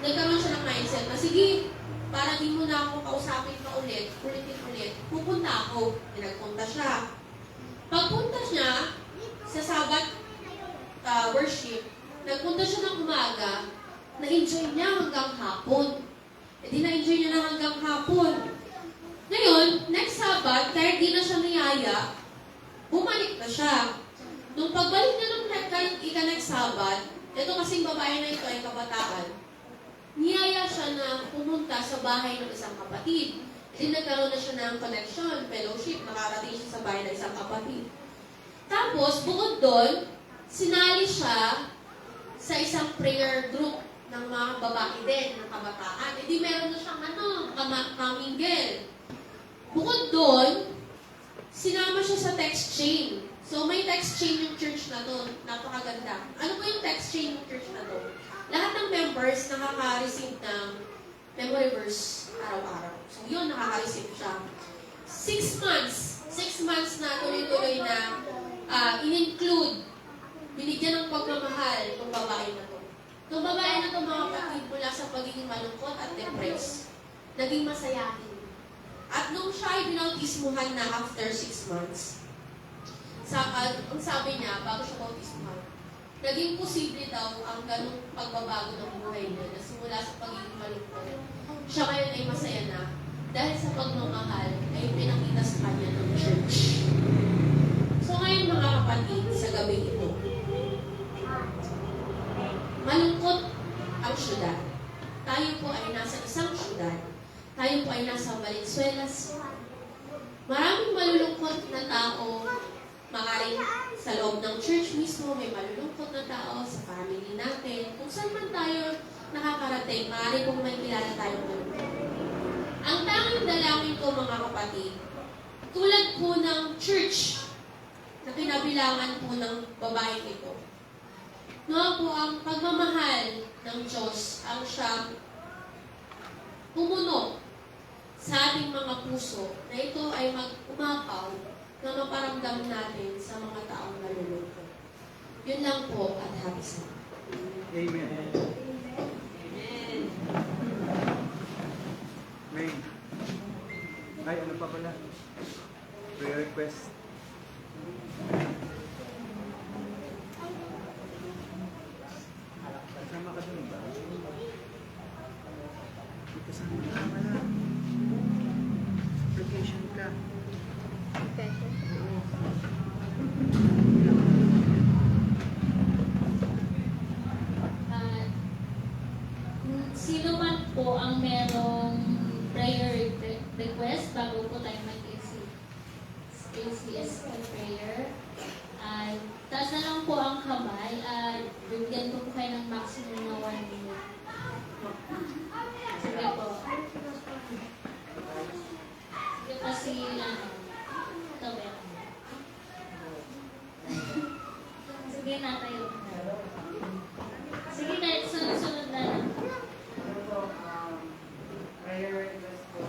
[SPEAKER 4] nagkaroon siya ng mindset na, sige, para di mo na ako kausapin pa ulit, pupunta ako. Nagpunta siya. Pagpunta niya sa Sabbath worship, nagpunta siya ng umaga, na-enjoy niya hanggang hapon. E di na-enjoy niya na hanggang hapon. Ngayon, next Sabbath, kahit di na siya niyaya, bumalik na siya. Nung pagbalik niya nung next Sabbath, ito kasing babae na ito ay kabataan, niyaya siya na pumunta sa bahay ng isang kapatid. Kasi nagkaroon na siya ng connection, fellowship, nakarating siya sa bahay ng isang kapatid. Tapos, bukod doon, sinali siya sa isang prayer group ng mga babae din, ng kabataan. E di meron na siyang kamingel. Bukod doon, sinama siya sa text chain. So, may text chain yung church na to. Napakaganda. Ano po yung text chain yung church na to? Lahat ng members nakaka-receive ng memory verse araw-araw. So, yun, nakaka-receive siya. 6 months na tuloy-tuloy na in-include, binigyan ng pagmamahal ng babae na to. Itong babae na to, mga kapatid, mula sa pagiging malungkot at depressed, naging masayahin. At nung siya ay binautismuhan na after 6 months, ang sabi niya, bago siya bautismuhan, naging posible daw ang ganong pagbabago ng buhay niya na simula sa pagiging malungkot. Siya ngayon ay masaya na dahil sa pagmamahal ay pinakita sa kanya ng church. So ngayon mga kapatid, sa gabi ito, malungkot ang syudad. Tayo po ay nasa isang syudad. Tayo po ay nasa Valenzuela. Maraming malulungkot na tao Maaaring sa loob ng church mismo, may malulungkot na tao, sa family natin, kung saan man tayo nakakarating, maaari pong may kilala tayong malulungkot. Ang tanging dalangin ko mga kapatid, tulad po ng church na kinabilangan po ng babaeng ito, no po ang pagmamahal ng Diyos ang siyang pumuno sa ating mga puso na ito ay umapaw na maparamdam natin sa mga taong nalulungkot. Yun lang po at happy sa
[SPEAKER 5] Amen. Amen. Ay, ano pa pala? Prayer request. Kasama ka dun ba? Hindi kasama ka. Wala. Vacation ka.
[SPEAKER 1] At sino man po ang merong prayer request bago po tayo mag-ACS prayer, at taas na lang po ang kamay at bigyan ko po kayo ng maximum na 1 minute. Sige po. Sige pa si, ito ba? Sige na tayo. Sige, kahit sunod-sunod na lang.
[SPEAKER 5] Prayer request po.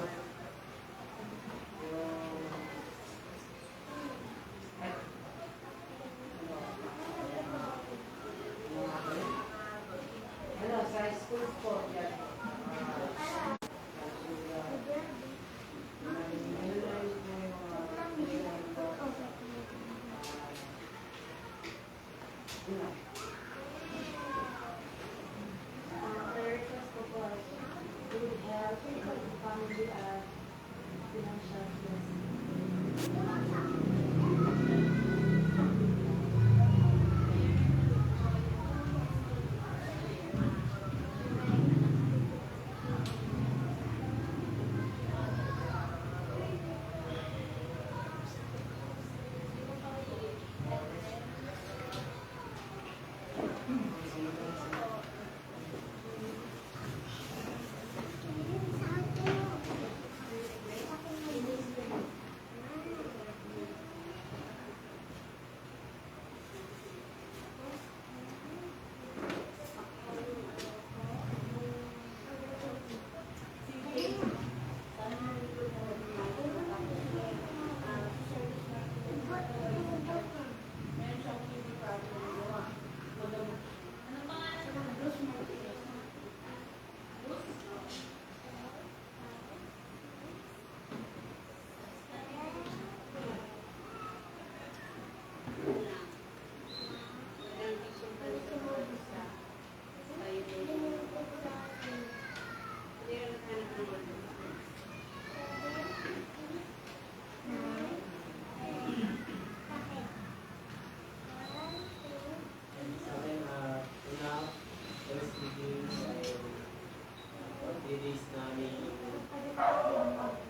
[SPEAKER 6] Ano, sa school po, yan. Prayer request ko po ay good health, family, at financial blessing.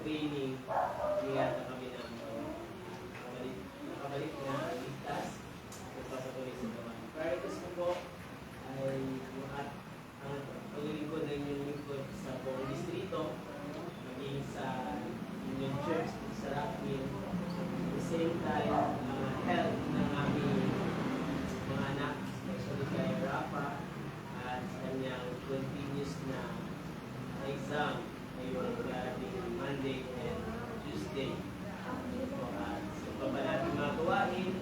[SPEAKER 7] training, kaya na kami ng nakabalik na ligtas nagpapatuloy sa gawa. Prior to sa po ay yung ang paglilingkod ng inyong lingkod sa buong distrito, maging sa inyong church, sa Rockville. At the same time, health ng aming mga anak, especially kay Rafa, at sa kanyang continuous na exam ngayong ating Monday and Tuesday. At sa iba pa natin mga gawain,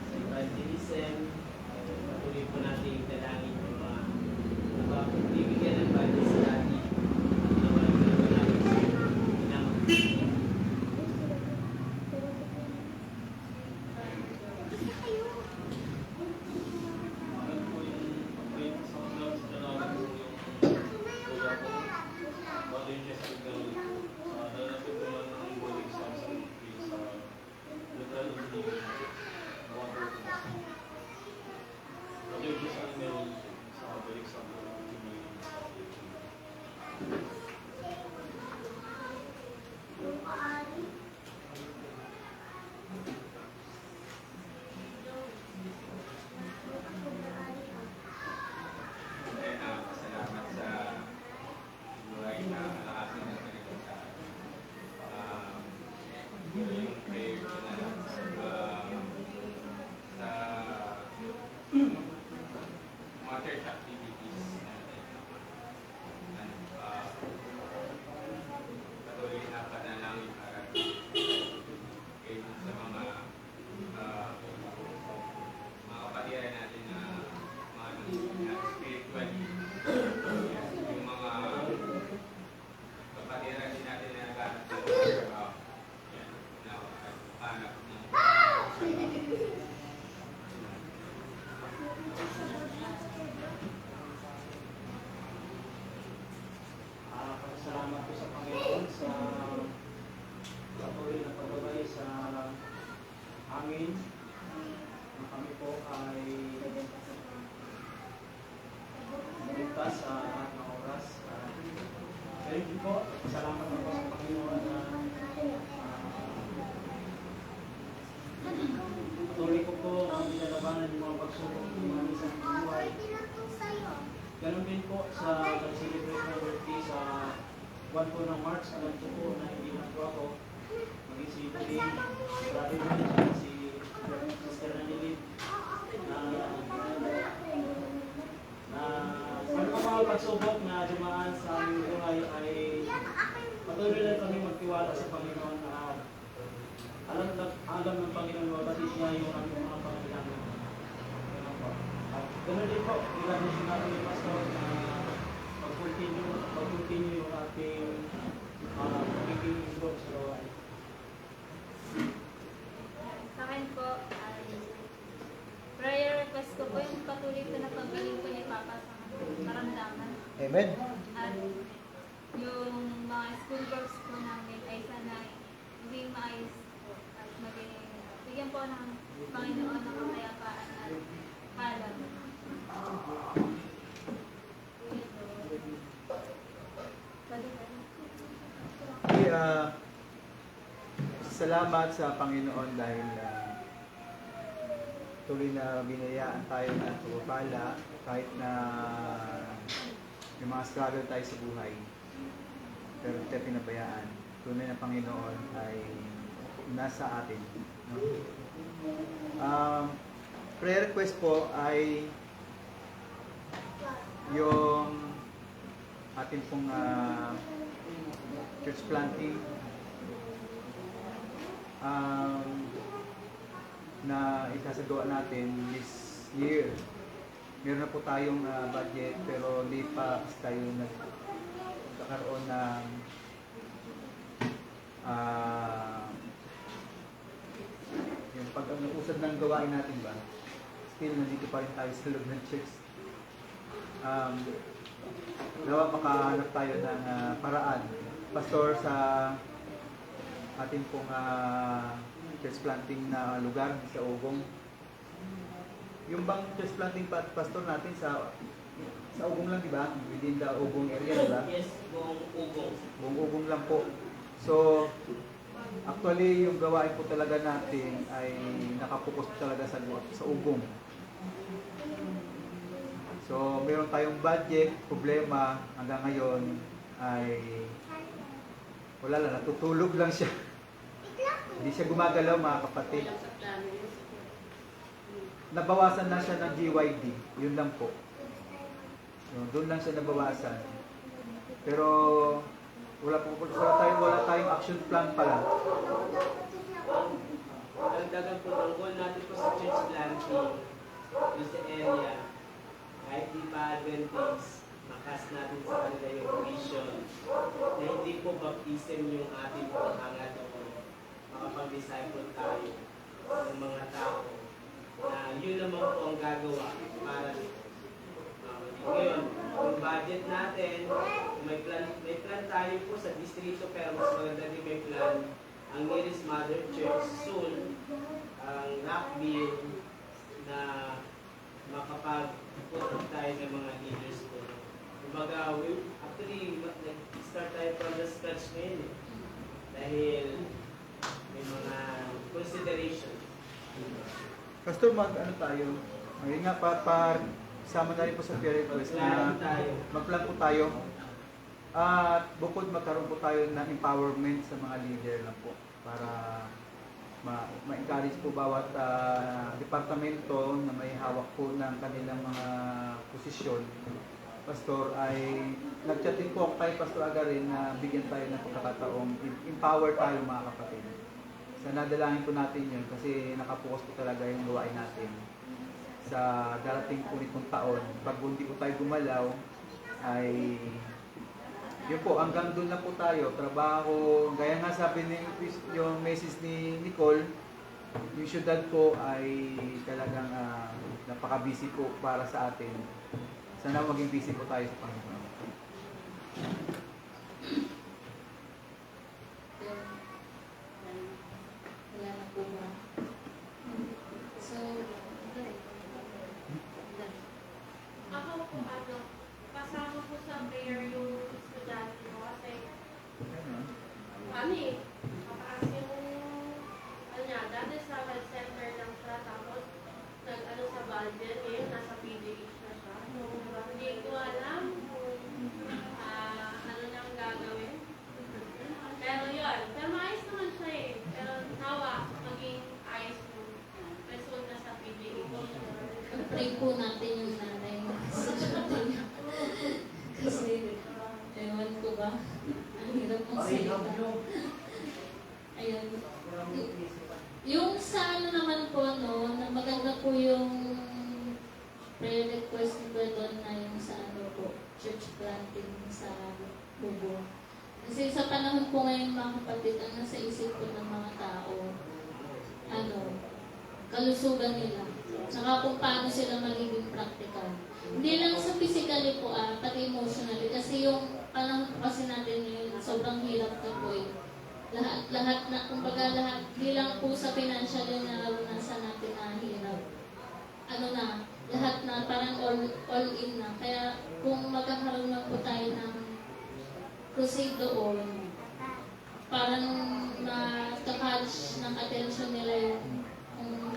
[SPEAKER 7] sa evangelism, patuloy po natin dalangin yung mga nagbibigyan ng Bible study na walang gano'n natin sa pinamagpapalala. manalangin na kami po ay maligtas sa lahat ng oras. Thank you po. Salamat po sa Panginoon na patuloy ko po ang pinalabanan ng mga pagsubok ng mga isang buhay. Ganon din po sa nag-celebrate ng birthday sa 1 po ng March. Alam ko po na hindi na po ako maging si Buding, si Brother Wilson, si Sister Nanilid na ano po mga pagsubok na dumaan sa aming buhay ay patuloy lang kami magtiwala sa Panginoon na alam ng Panginoon na batid niya yung aming mga pangailangan. Ganun din po, ilan natin yung pastor na mag-continue yung ating pagiging involved sa gawain.
[SPEAKER 8] Sa akin po, prayer request ko po yung patuloy ko na paggaling po ni Papa sa naramdaman.
[SPEAKER 5] Amen.
[SPEAKER 8] At yung mga school works po namin ay sana hindi maayos po at maging bigyan po ng Panginoon ng kapayapaan at kalam.
[SPEAKER 5] Okay, salamat sa Panginoon dahil tuloy na binayaan tayo ng pagpapala kahit na may mga struggle tayo sa buhay. Pero hindi tayo pinabayaan. Tunay na Panginoon ay nasa atin. No? Prayer request po ay yung atin pong church planting na isasagawa natin this year. Meron na po tayong budget pero hindi pa kasi tayo nagkakaroon ng yung pag-usad ng gawain natin ba? Still, nandito pa rin tayo sa loob ng church. Nawa makahanap tayo ng paraan. Pastor, sa ating pong church planting na lugar sa Ugong. Yung bang church planting pastor natin sa Ugong lang, di ba? Within the Ugong area, di ba?
[SPEAKER 7] Yes, buong Ugong.
[SPEAKER 5] Buong Ugong lang po. So, actually, yung gawain po talaga natin ay nakapokus talaga sa Ugong. So, meron tayong budget, problema hanggang ngayon ay wala lang, natutulog lang siya. Hindi siya gumagalaw, mga kapatid. Nabawasan na siya ng GYD, yun lang po. So, doon lang siya nabawasan. Pero wala tayong action plan pala.
[SPEAKER 7] Dagdagan po ng goal natin po sa church planting doon sa area. Kahit di pa Adventist, makas natin sa kanila yung vision na hindi po baptism yung ating panghangat o makapag-disciple tayo ng mga tao na yun naman po ang gagawa para ngayon, yung budget natin, may plan tayo po sa distrito pero mas maganda din may plan ang nearest Mother Church soon, ang Rockville na makapag-put tayo ng mga leaders po. Kumbaga, actually, nag-start tayo from the scratch ngayon dahil may mga consideration.
[SPEAKER 5] Pastor, ano tayo? Ayun nga, sama na rin po sa prayer request na mag-plan po tayo. At bukod magkaroon po tayo ng empowerment sa mga leader lang po para ma-encourage po bawat departamento na may hawak po ng kanilang mga posisyon. Pastor, ay nag-chat din po ako kay Pastor Agarin na bigyan tayo ng pagkakataong empower tayo mga kapatid. So nadalangin po natin yun kasi nakapokus po talaga yung gawain natin sa darating po nitong taon. Pag hindi po tayo gumalaw, ay yun po, hanggang doon na po tayo. Trabaho, gaya nga sabi yung message ni Nicole, yung syudad po ay talagang napaka-busy po para sa atin. Sana maging busy po tayo sa Panginoon.
[SPEAKER 2] Wala na po ba?
[SPEAKER 1] Yung sa ano naman po, no, na maganda po yung prayer request ni Brother na yung sa ano po, church planting sa Bubo. Kasi sa panahon po ngayon mga kapatid, ang nasa isip po ng mga tao, ano, kalusugan nila. Saka kung paano sila magiging practical. Hindi lang sa physically po, pati emotionally. Kasi yung panahon po kasi natin ngayon, sobrang hirap na po eh. Lahat na, kumbaga lahat, di lang po sa financial yung naranasan natin na hirap. Ano na, lahat na parang all in na. Kaya kung magkakaroon lang po tayo ng crusade doon, parang na-catch ng attention nila yung ano,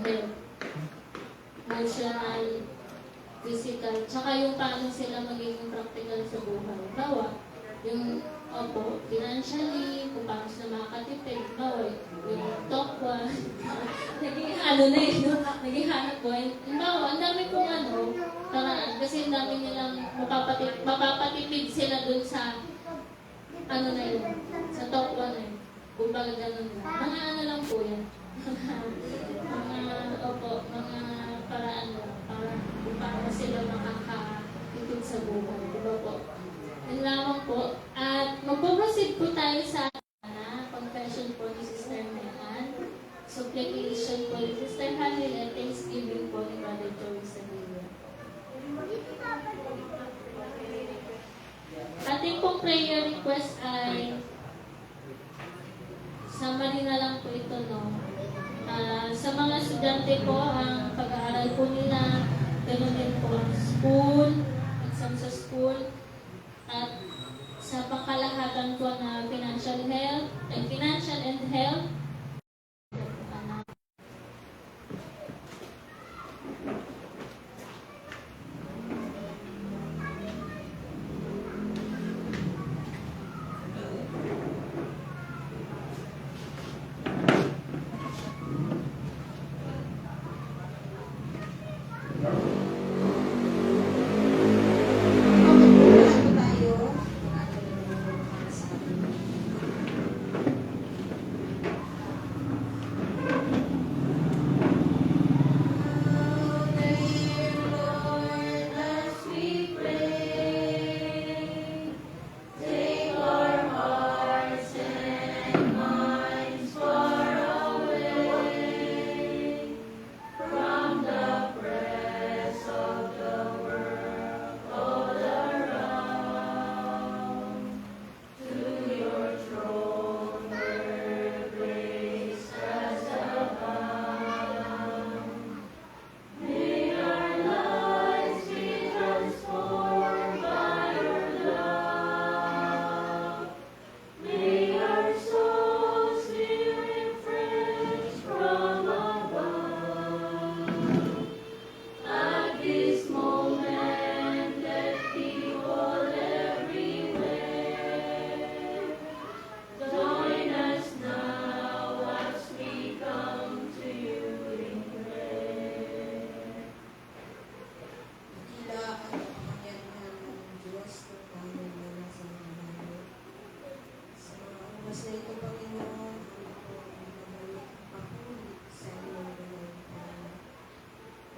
[SPEAKER 1] health, emotional, physical, tsaka yung paano sila magiging practical sa buhay. Bawa, yung financially, kung paano sila makakatipid, bawa, yung tokwa, naging ano na yun, naging hanap buhay. Bawa, ang dami kong paraan, kasi ang dami nilang mapapatipid sila dun sa ano na yun, sa tokwa na yun. Kung baga ganun na. Mga ano lang po yan. mga paraan lang para kung paano sila makakatipid sa buhay. Diba po? Yan lamang po. At magpo-proceed po tayo sa confession po ni Sister Mehan, supplication po ni Sister Hanil, and thanksgiving po ni Brother Joey Sevilla. Ating pong prayer request ay summary na lang po ito, no? Sa mga estudyante po, ang pag-aaral po nila, ganoon din po ang school, exam sa school, at sa pangkalahatan po na financial and health.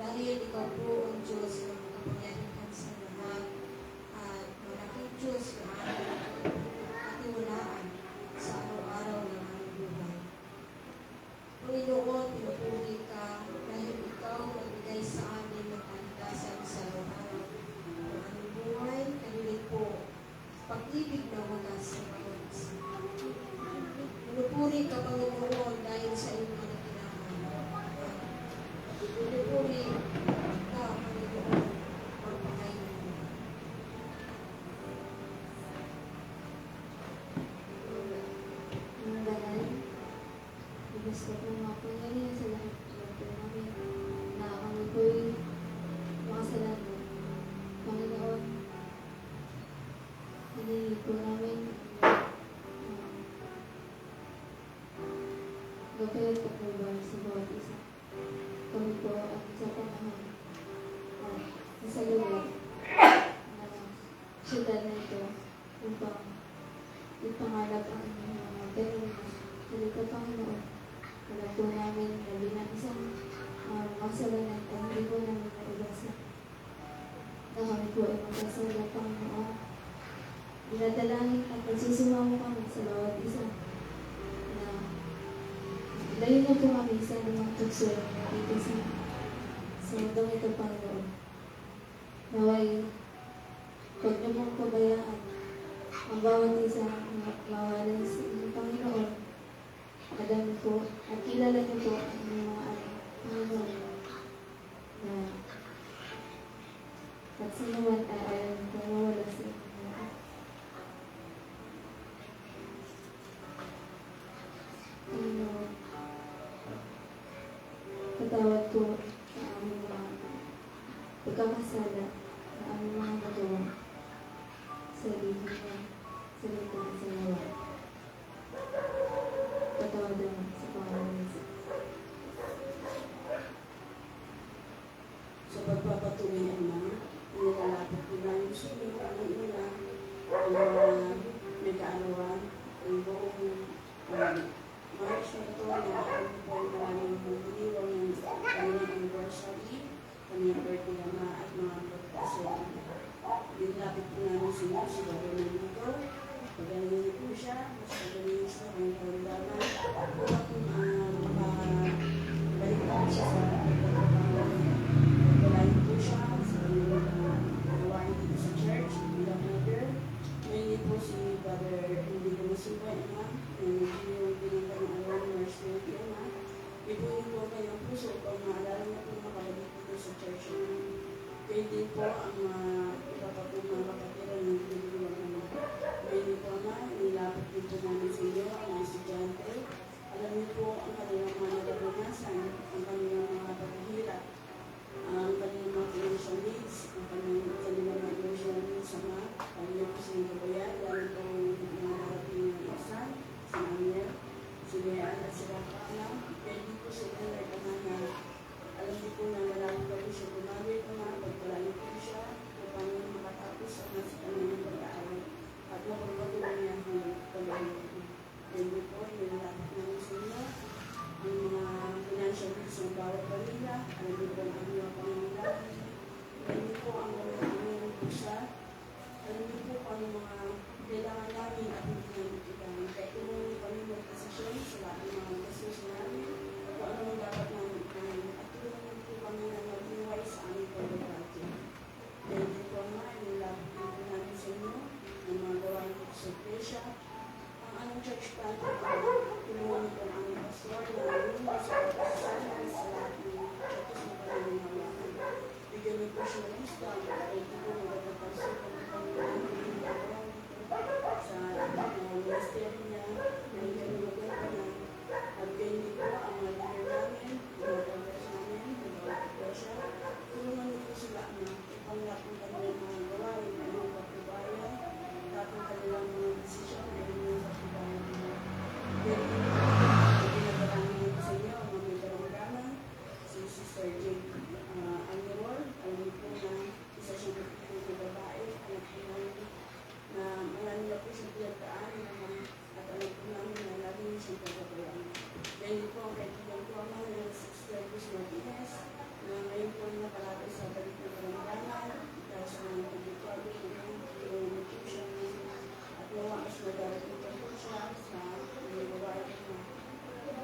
[SPEAKER 9] Dahil ikaw po ang Diyos na makapangyarihan sa lahat at malaking Diyos na aming katiwalaan sa araw-araw ng aming buhay. Panginoon, pinupuri ka dahil ikaw nagbigay sa amin ng kaligtasan sa araw-araw ng aming buhay. Kanilig po, pag-ibig na wala sa bawat isa. Pinupuri ka, Panginoon, dahil sa iyong mga kinahanglan. Pinupuri ka, Panginoon, magpakainin mo.
[SPEAKER 2] Ang banal, gusto ko mga pangyarihan sa lahat ng po namin na kami po'y makasalanan. Panginoon, hinihingi po namin gawin at pagbabago sa bawat isa. Kami po at sa panahon at sa lugar na siyudad na ito upang ipangarap ang inyong mga ganun Halika Panginoon. Alam po namin na bilang isang makasalanan at hindi po namin naibasa na kami po ay magkasala Panginoon. Dinadalangin at nagsisimamo kami sa bawat isa na layo na po kami sa anumang tukso na dito sa mundong ito Panginoon. Naway, huwag niyo pong pabayaan ang bawat isa na mawalan sa inyong Panginoon. Alam niyo po at kilala niyo po ang inyong mga anak, Panginoon, na at sino man ay ayaw niyo pong mawala sa inyo. Panginoon, patawad po sa aming mga pagkakasala na aming mga nagawa sa libig niya, salita at sa nawa. Patawad naman sa pangalan ng Diyos.
[SPEAKER 10] Sa pagpapatuloy Ama, nilalapit ko namin sa iyo ang una, ang mga may kaarawan, ang buong March na ito na ang po maraming magdiliwang ng kanyang anniversary, kanyang birthday Ama at mga pagkasal. Nilapit po namin sa iyo si Baro nandito. Pagaling niyo po siya, mas pagaling sa kanyang karamdaman. Upang makabalikan siya sa pagkakalain po siya sa kanyang gawain dito sa church, bilang elder. Ngayon po si Brother Enrico Masipa, Ama, na yung pinagkang alam ng Mercy, Ama. Ipunin po kanyang puso upang maalala na po makabalik dito sa church. Kayo din po ang iba pa po mga kapatiran ng pinagawang Ama. Ngayon po, Ama, nilapit din po namin sa iyo ang mga estudyante. Alam niyo po ang kanilang mga naranasan, ang kanilang mga paghihirap, ang kanilang mga financial needs, ang kanilang mga emotional needs, Ama. Alam niyo po sa inyo kabayan, lalo po mga narating ng exam, si Amiel, si Leanne at si Rafa, Ama. Pwede po sa inyo na na alam niyo po na malaki pa rin siya gumamit, Ama. Pagpalain po siya upang makatapos at nasa kanilang pag-aaral at mapagpatuloy niya ang pag-aaral. Pwede po, nilalapit namin sa inyo ang mga financial needs ng bawat pamilya. Alam niyo po ang aming pangangailangan. Pwede po ang aming pusa. Alam niyo po ang mga kailangan namin at hindi namin kailangan. Kaya tumulong kami mag-desisyon sa lahat ng mga desisyon namin at kung ano ang dapat namin itahin. At tulungan po kami na maging wise sa aming pag-aaral. Pwede po ang nilalapit po namin sa inyo ang mga gawain po sa iglesia. Ang aming church plan po, tulungan po ang aming pastor na lumas sa pagkasalan sa lahat ng churches na kanyang nawakan. Bigyan niyo po siya ng wisdom at ito po magpapasok ang pangyayon sa ministeryo niya na hindi magagawa at bigyan niyo po ang mga leader namin, mga elders namin, mga bawat iglesia. Tulungan niyo po sila na ipanglap ang kanilang mga gawain na mga kapubayan at ang kanilang mga desisyon na hindi sa kapubayan nila. Pinagalaman niyo sa inyo ang mga karamdaman, si Sister Jane Angerol. Alam niyo po na isa siyang kapitong na babae, anak po namin na marami na po siyang pinagdaan at alam po namin na lagi niyo siyang pagkakaroon. Dahil po ang kaibigan po ang mga Sister Cruz Martinez na ngayon po nakalapit sa balik ng karamdaman dahil sa mga pagkakaroon ng nutrition at nawa mas madarating pa po siya sa mga babae na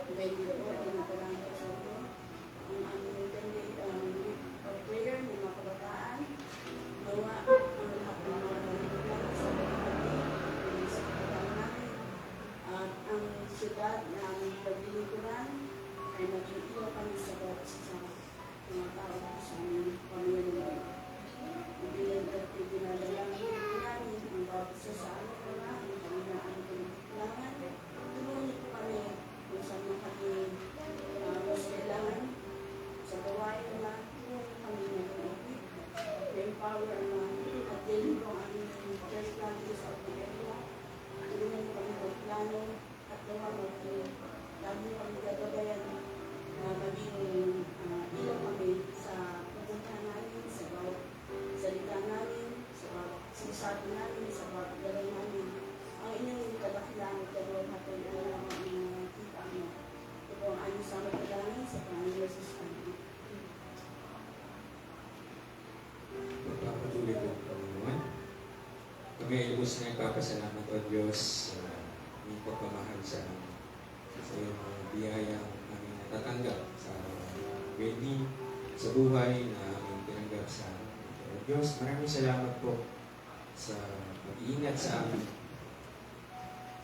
[SPEAKER 10] dahil po ay nagalangin po sa ito. Ang aming prayer ng mga kabataan, nawa ang lahat ng mga nalilipang sa pagkakaroon sa kabataan namin at ang syudad na aming paglilikuran ay nagtuturo kami sa mga tao sa aming pamilya. Pinadalangin po namin ang bawat isa sa aming mga ang kanilang kailangan. Tulungan niyo po kami kung saan man kami
[SPEAKER 11] Kami ay lubos na nagpapasalamat o Diyos sa iyong pagpamahal sa amin. Sa iyong mga biyayang aming natatanggap sa wedding, sa buhay na aming tinanggap sa amin. O Diyos, maraming salamat po sa pag-iingat sa amin,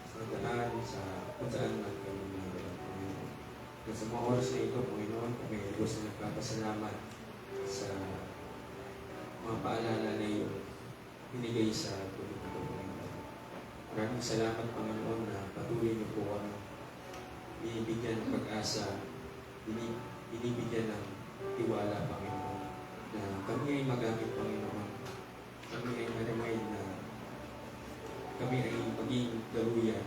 [SPEAKER 11] sa daan, sa kung saan man kami nagawin, Panginoon. At sa mga oras na ito, Panginoon, kami ay lubos na nagpapasalamat sa mga paalala na iyong binigay sa tulong ko, Panginoon. Maraming salamat, Panginoon, na patuloy niyo po kami binibigyan ng pag-asa, binibigyan ng tiwala, Panginoon, na kami ay magamit, Panginoon. Kami ay maramay na kami ay maging daluyan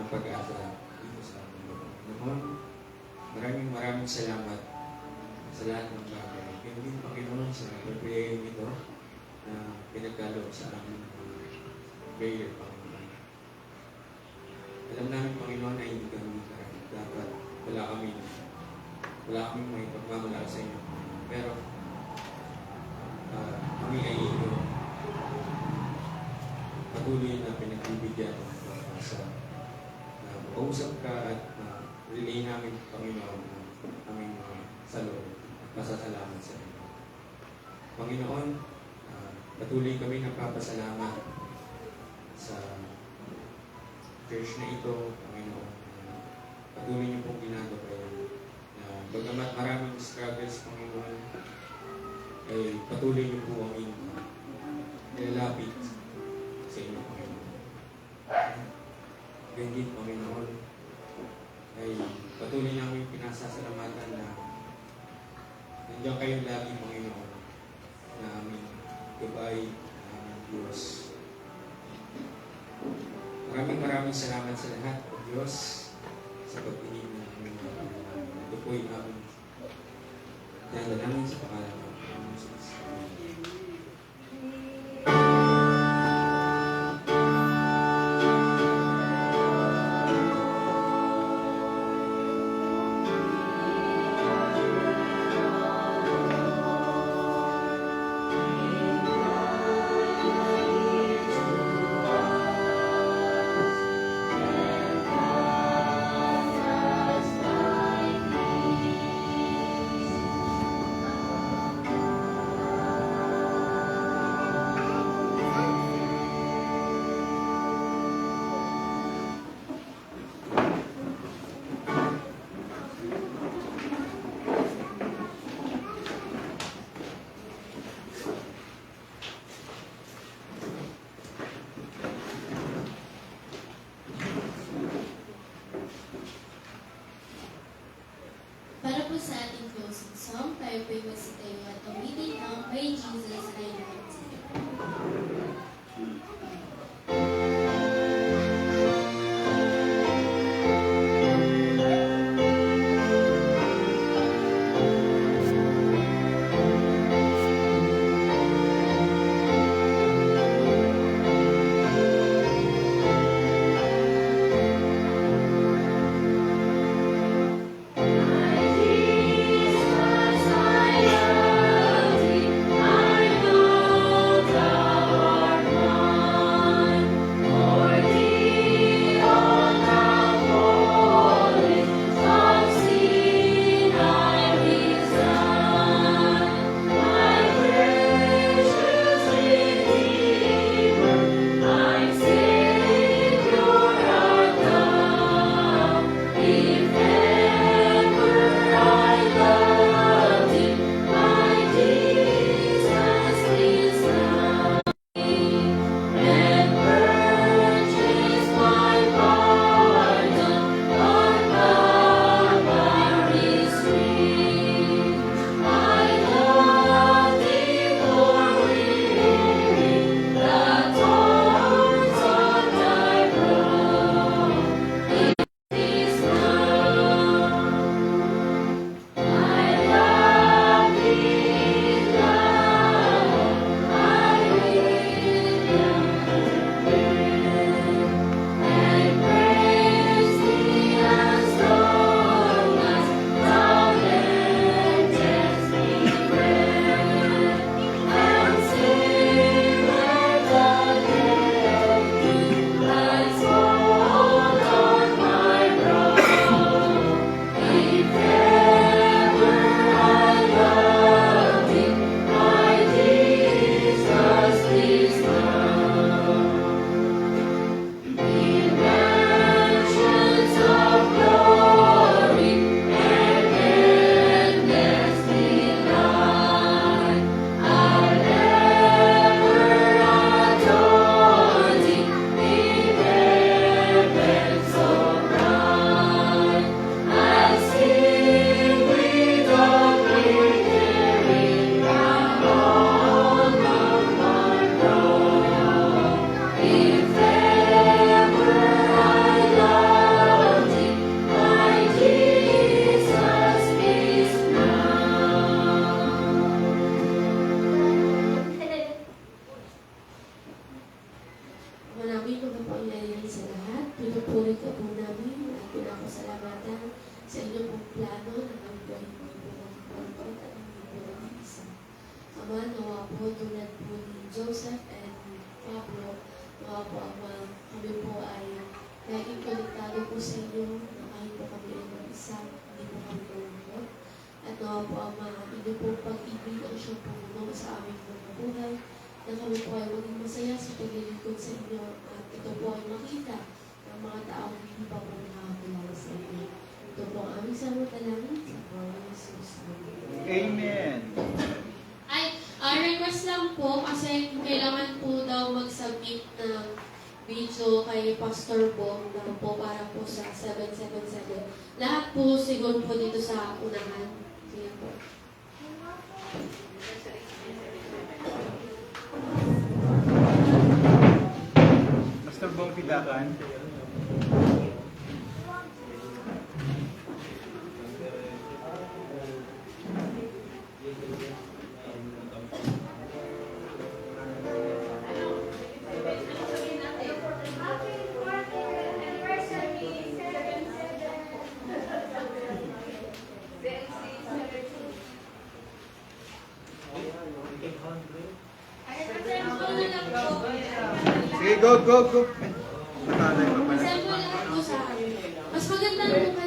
[SPEAKER 11] ng pag-asa dito sa mundo. Panginoon, maraming salamat sa lahat ng bagay. Kaya din, Panginoon, sa pagpapayayang ito na pinagkaloob sa aming prayer, Panginoon. Alam namin, Panginoon, na hindi kami karapat. Dapat wala kaming may pagmamala sa inyo. Pero kami ay iyong patuloy na pinagbibigyan ng pag-asa na makausap ka at relay namin, Panginoon, na aming mga salud at pasasalamat sa inyo. Panginoon, patuloy kami nagpapasalamat sa church na ito, Panginoon. Patuloy niyo pong ginagawa na bagamat maraming struggles, Panginoon, ay patuloy niyo po aming nilalapit sa inyo, Panginoon. Ganyan din, Panginoon, ay patuloy namin pinasasalamatan na nandiyan kayo lagi, Panginoon, na aming gabay, na aming Diyos. Maraming salamat sa lahat, O Diyos, sa pag-inig ng aming mga namin. Ito po yung aming namin sa pangalan ng Panginoon Jesus.
[SPEAKER 4] Para po sa ating closing song, tayo po'y magsitayo at umitin ang May Jesus I Love You.
[SPEAKER 1] I know thou art mine.
[SPEAKER 4] sa inyong pong plano na kami po ay magpapagpapagpapag at hindi po nag-iisa. Ama, nawa po tulad po ni Joseph and Pablo, nawa po Ama, kami po ay laging konektado po sa inyo na kahit po kami ay mag-isa, hindi po kami malungkot. At nawa po Ama, hindi po pag-ibig ang siyang puno sa aming mga buhay, na kami po ay maging masaya sa paglilingkod sa inyo at ito po ay makita ng mga taong hindi pa po nakakilala sa inyo. Ito po ang aming samot-dalangin sa Panginoon Jesus.
[SPEAKER 5] Amen.
[SPEAKER 4] Request lang po kasi kailangan po daw mag-submit ng video kay Pastor Bong lang po para po sa 777. Lahat po siguro po dito sa unahan. Sige po.
[SPEAKER 5] Pastor Bong Pidakan. Sige, go. Nakalay pa pala.
[SPEAKER 4] Sample lahat po sa amin. Mas maganda po